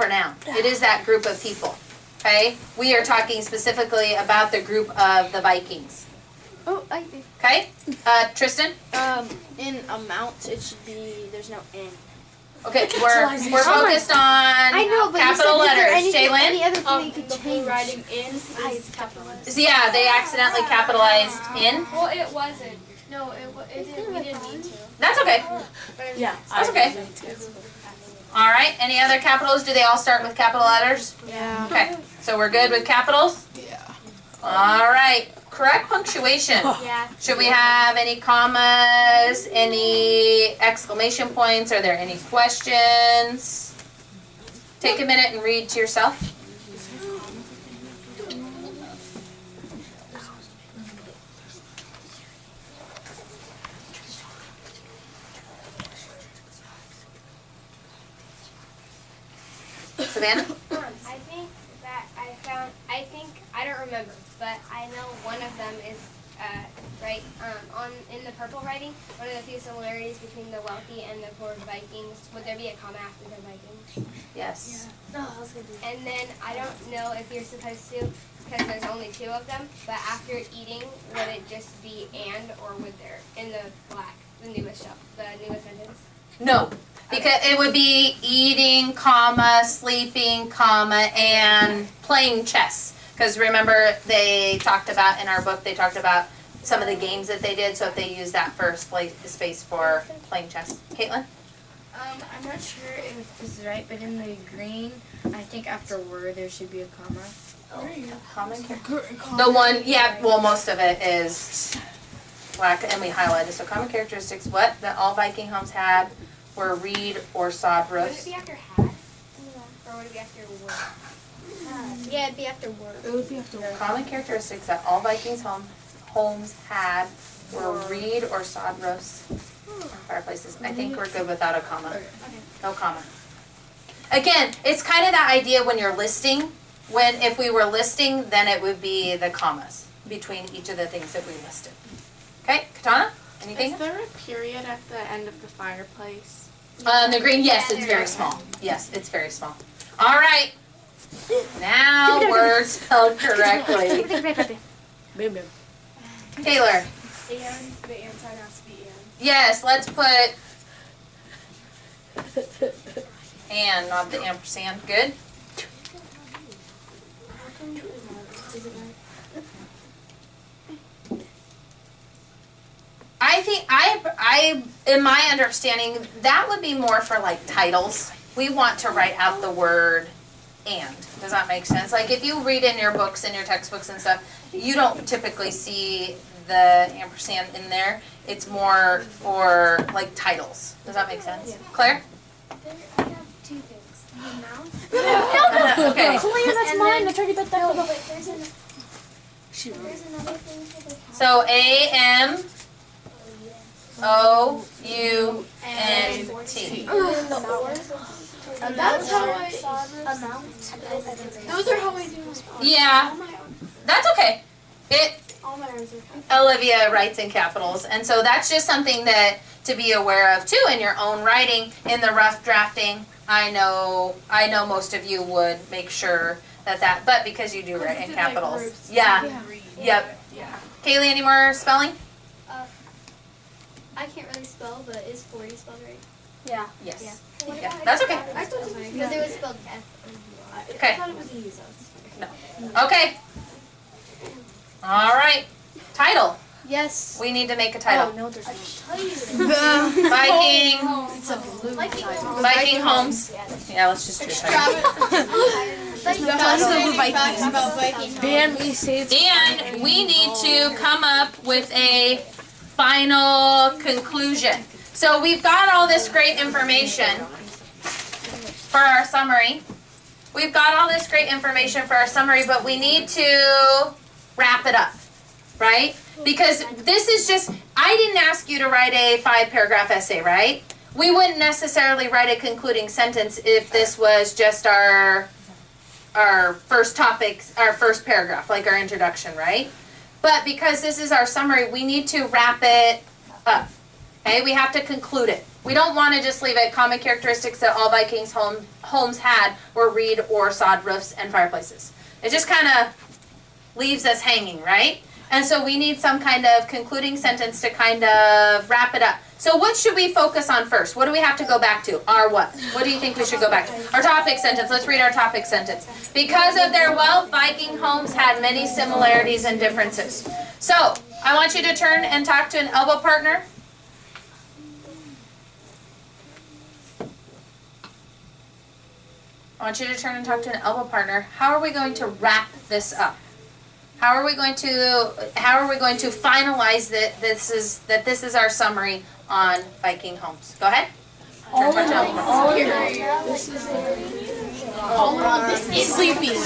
noun. It is that group of people. Okay? We are talking specifically about the group of the Vikings. Oh, I think. Okay? Tristan? In amount, it should be, there's no N. Okay, we're focused on I know, but you capital said, is there letters. anything Caitlin? Any other thing you could The blue change? writing in is capitalized. So yeah, they accidentally capitalized in. Well, it wasn't. No, it didn't. We didn't need to. That's okay. Yeah. That's okay. All right. Any other capitals? Do they all start with capital letters? Yeah. Okay. So we're good with capitals? Yeah. All right. Correct punctuation. Yeah. Should we have any commas, any exclamation points? Are there any questions? Take a minute and read to yourself. Savannah? I think I don't remember, but I know one of them is in the purple writing. One of the few similarities between the wealthy and the poor Vikings. Would there be a comma after the Vikings? Yes. And then I don't know if you're supposed to, because there's only two of them. But after eating, would it just be and, or would there in the newest sentence? No. Because it would be eating, comma, sleeping, comma, and playing chess. Because remember, they talked about, in our book, they talked about some of the games that they did. So if they use that first space for playing chess. Caitlin? I'm not sure if this is right, but in the green, I think after word there should be a comma. Common the one, yeah, well, most of it is black, and we highlighted. So common characteristics, what that all Viking homes had were reed or sod Would it roofs. be after had? Or would it be after word? Yeah, it'd be after work. It would be after work. Common characteristics that all Vikings homes had were reed or sod roofs and fireplaces. I think we're good without a comma. No comma. Again, it's kind of that idea when you're listing. If we were listing, then it would be the commas between each of the things that we listed. Okay, Katana? Anything? Is there a period at the end of the fireplace? The green, yes, it's very small. Yes, it's very small. All right. Now words spelled correctly. Bam, bam. Taylor. And the and sign has to be and. Yes, let's put and, not the ampersand. Good. I think I in my understanding that would be more for like titles. We want to write out the word and. Does that make sense? Like if you read in your books and your textbooks and stuff, you don't typically see the ampersand in there. It's more for like titles. Does that make sense? Yeah. Claire? I have two things. The amount. Okay. Claire, that's mine. I tried to bet that. No, but there's another thing for the count. So A-M O-U-N-T. And that's how amount. Those are how I do my Yeah, that's okay. all my answers. Olivia writes in capitals, and so that's just something that to be aware of too in your own writing. In the rough drafting, I know most of you would make sure that, but because you do write in capitals, yeah. Yep. Yeah. Kaylee, any more spelling? I can't really spell, but is 40 spelled right? Yeah. Yes. Yeah, that's okay. Because it was spelled F. Okay. I thought it was easy. Okay. All right. Title. Yes. We need to make a title. no, there's Viking. It's a blue title. Viking homes. Yeah, let's just do a title. Dan, we say it's And we need to come up with a final conclusion. So we've got all this great information for our summary. We've got all this great information for our summary, but we need to wrap it up, right? Because this is just, I didn't ask you to write a 5-paragraph essay, right? We wouldn't necessarily write a concluding sentence if this was just our first topic, our first paragraph, like our introduction, right? But because this is our summary, we need to wrap it up. Okay, we have to conclude it. We don't want to just leave it. Common characteristics that all Vikings homes had were reed or sod roofs and fireplaces. It just kind of leaves us hanging, right? And so we need some kind of concluding sentence to kind of wrap it up. So what should we focus on first? What do we have to go back to? Our what? What do you think we should go back to? Our topic sentence. Let's read our topic sentence. Because of their wealth, Viking homes had many similarities and differences. So, I want you to turn and talk to an elbow partner. I want you to turn and talk to an elbow partner. How are we going to wrap this up? How are we going to finalize that this is our summary on Viking homes? Go ahead. Sleeping.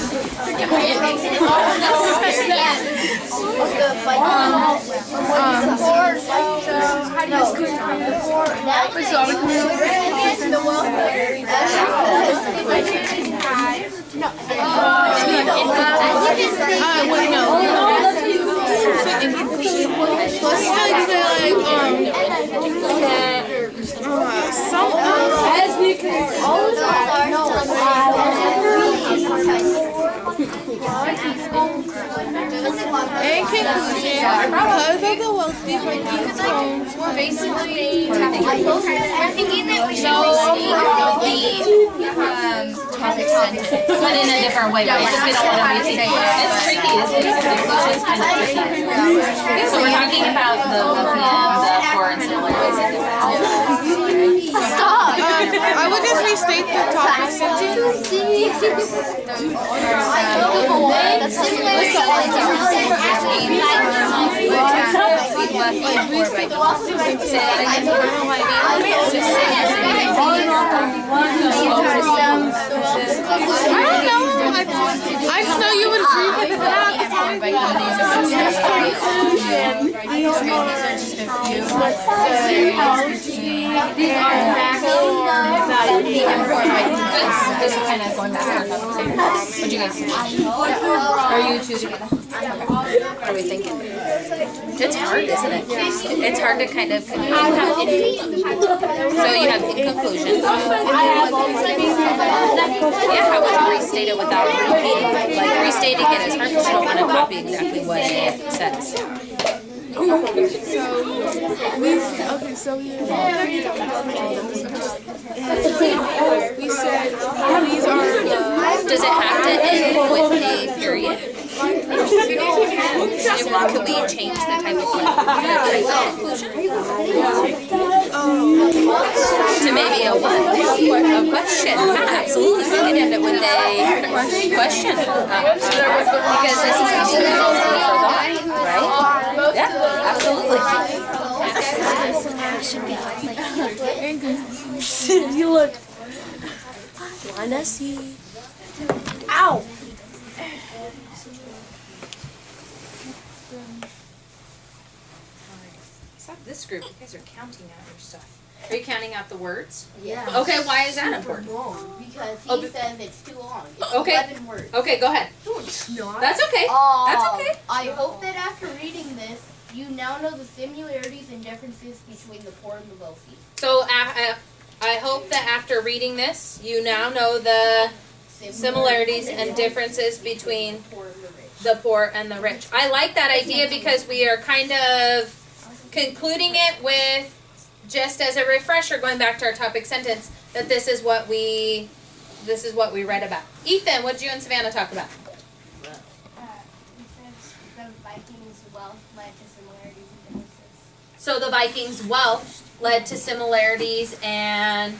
In conclusion, because of the wealthy Vikings homes were basically We're thinking that we should restate the topic sentence, but in a different way, right? Because we don't want to restate it. It's tricky, isn't it? It's kind of tricky. So we're talking about the wealthy and the poor and similarities and differences. Stop! I would just restate the topic sentence. I just know you would agree with that. This is kind of going back to our conversation. What'd you guys think? Are you two together? What are we thinking? It's hard, isn't it? It's hard to kind of, so you have in conclusion. Yeah, how would you restate it without repeating it? Like restating it is hard because you don't want to copy exactly what it says. We said these are. Does it have to end with a period? Could we change the type of conclusion? To maybe a what? A question. Absolutely. We can end it with a question. Because this is how we go for thought, right? Yeah, absolutely. You look. Wanna see? Ow! Stop this group. You guys are counting out your stuff. Are you counting out the words? Yeah. Okay, why is that important? Because he says it's too long. It's Okay. 11 words. Okay, go ahead. No, it's not. That's okay. That's okay. I hope that after reading this, you now know the similarities and differences between the poor and the wealthy. So I hope that after reading this, you now know the similarities and differences between the poor and the rich. I like that idea because we are kind of concluding it with, just as a refresher, going back to our topic sentence, that this is what we read about. Ethan, what did you and Savannah talk about? The Vikings' wealth led to similarities and differences. So the Vikings' wealth led to similarities and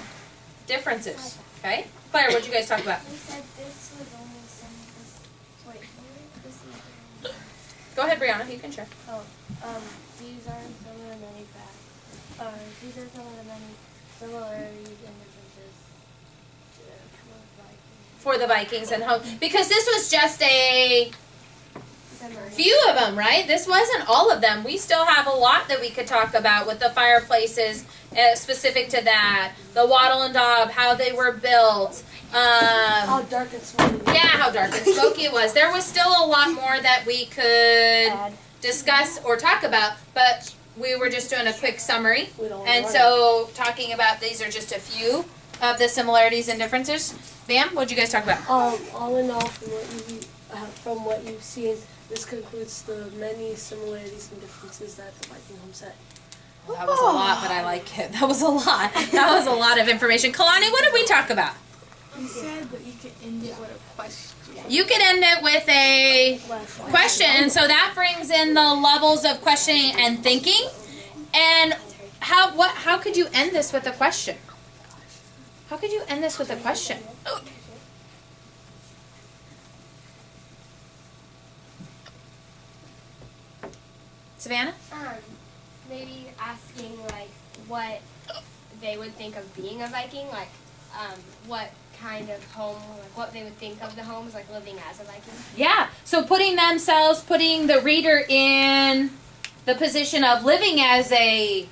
differences. Okay? Claire, what did you guys talk about? We said this was only some. Wait, this is. Go ahead, Brianna. You can share. These are some of the many facts. These are some of the many similarities and differences For the Vikings and home, because this was just a few of them, right? This wasn't all of them. We still have a lot that we could talk about with the fireplaces specific to that, the wattle and daub, how they were built. How dark and smoky. Yeah, how dark and smoky it was. There was still a lot more that we could discuss or talk about, but we were just doing a quick summary. And so talking about these are just a few of the similarities and differences. Bam, what'd you guys talk about? All in all, from what you've seen, this concludes the many similarities and differences that the Viking homes had. That was a lot, but I like it. That was a lot. That was a lot of information. Kalani, what did we talk about? You said that you could end it with a question. You could end it with a question, and so that brings in the levels of questioning and thinking. And how could you end this with a question? How could you end this with a question? Savannah? Maybe asking like what they would think of being a Viking, like what kind of home, like what they would think of the homes, like living as a Viking. Yeah, so putting the reader in the position of living as a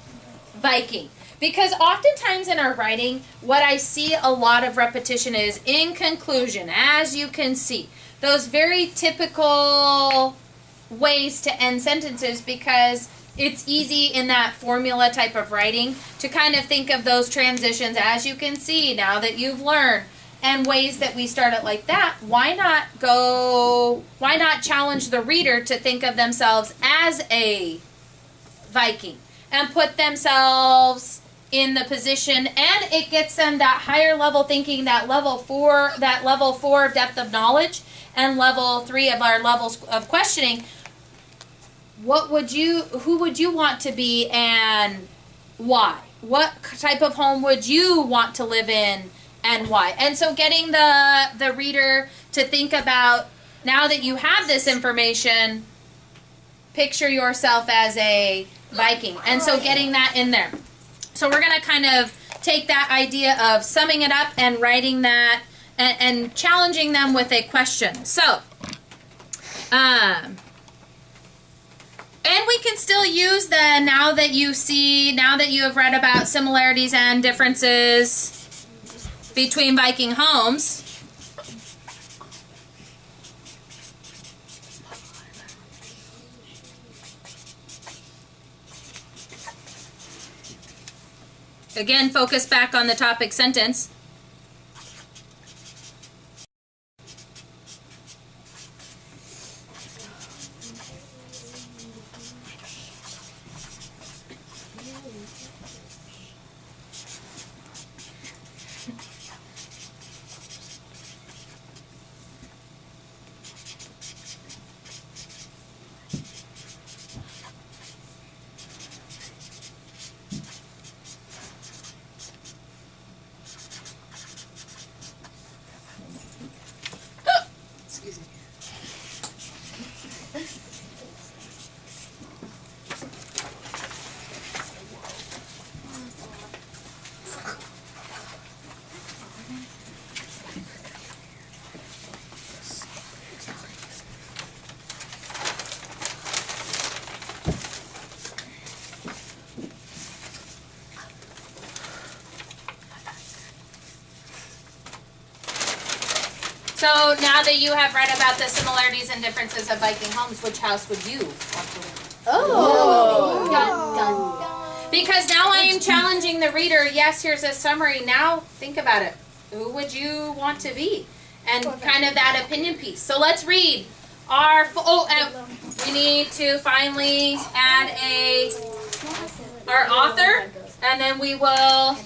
Viking. Because oftentimes in our writing, what I see a lot of repetition is in conclusion, as you can see. Those very typical ways to end sentences, because it's easy in that formula type of writing to kind of think of those transitions, as you can see, now that you've learned, and ways that we start it like that. Why not challenge the reader to think of themselves as a Viking and put themselves in the position, and it gets them that higher level thinking, that level 4 depth of knowledge, and level 3 of our levels of questioning. Who would you want to be, and why? What type of home would you want to live in, and why? And so getting the reader to think about, now that you have this information, picture yourself as a Viking. And so getting that in there. So we're going to kind of take that idea of summing it up and writing that and challenging them with a question. So, and we can still use the now that you have read about similarities and differences between Viking homes. Again, focus back on the topic sentence. So now that you have read about the similarities and differences of Viking homes, which house would you want to live in? Oh. Because now I am challenging the reader. Yes, here's a summary. Now think about it. Who would you want to be? And kind of that opinion piece. So let's read our, we need to finally add our author, and then we will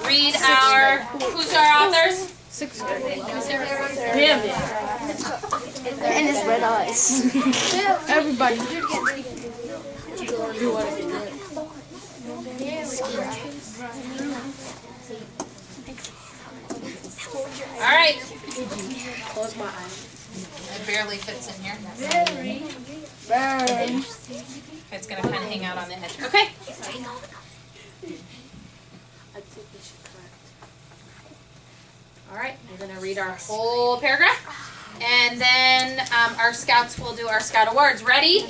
read who's our authors? Sixth grade. And his red eyes. Everybody. All right. Close my eyes. It barely fits in here. Burn. It's going to kind of hang out on the edge. Okay. I think we should correct. All right. We're going to read our whole paragraph. And then our scouts will do our scout awards. Ready?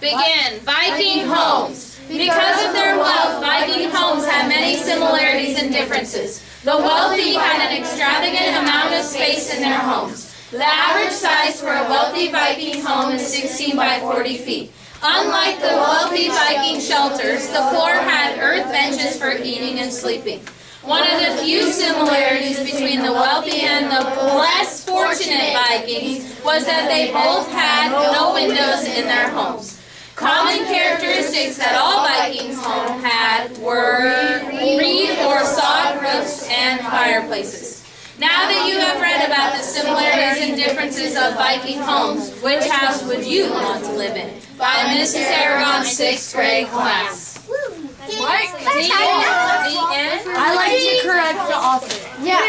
Begin. Viking homes. Because of their wealth, Viking homes have many similarities and differences. The wealthy had an extravagant amount of space in their homes. The average size for a wealthy Viking home is 16 by 40 feet. Unlike the wealthy Viking shelters, the poor had earth benches for eating and sleeping. One of the few similarities between the wealthy and the less fortunate Vikings was that they both had no windows in their homes. Common characteristics that all Vikings home had were reed or sod roofs and fireplaces. Now that you have read about the similarities and differences of Viking homes, which house would you want to live in? By Mrs. Aragon's 6th grade class. The end. I like to correct the author. Yeah.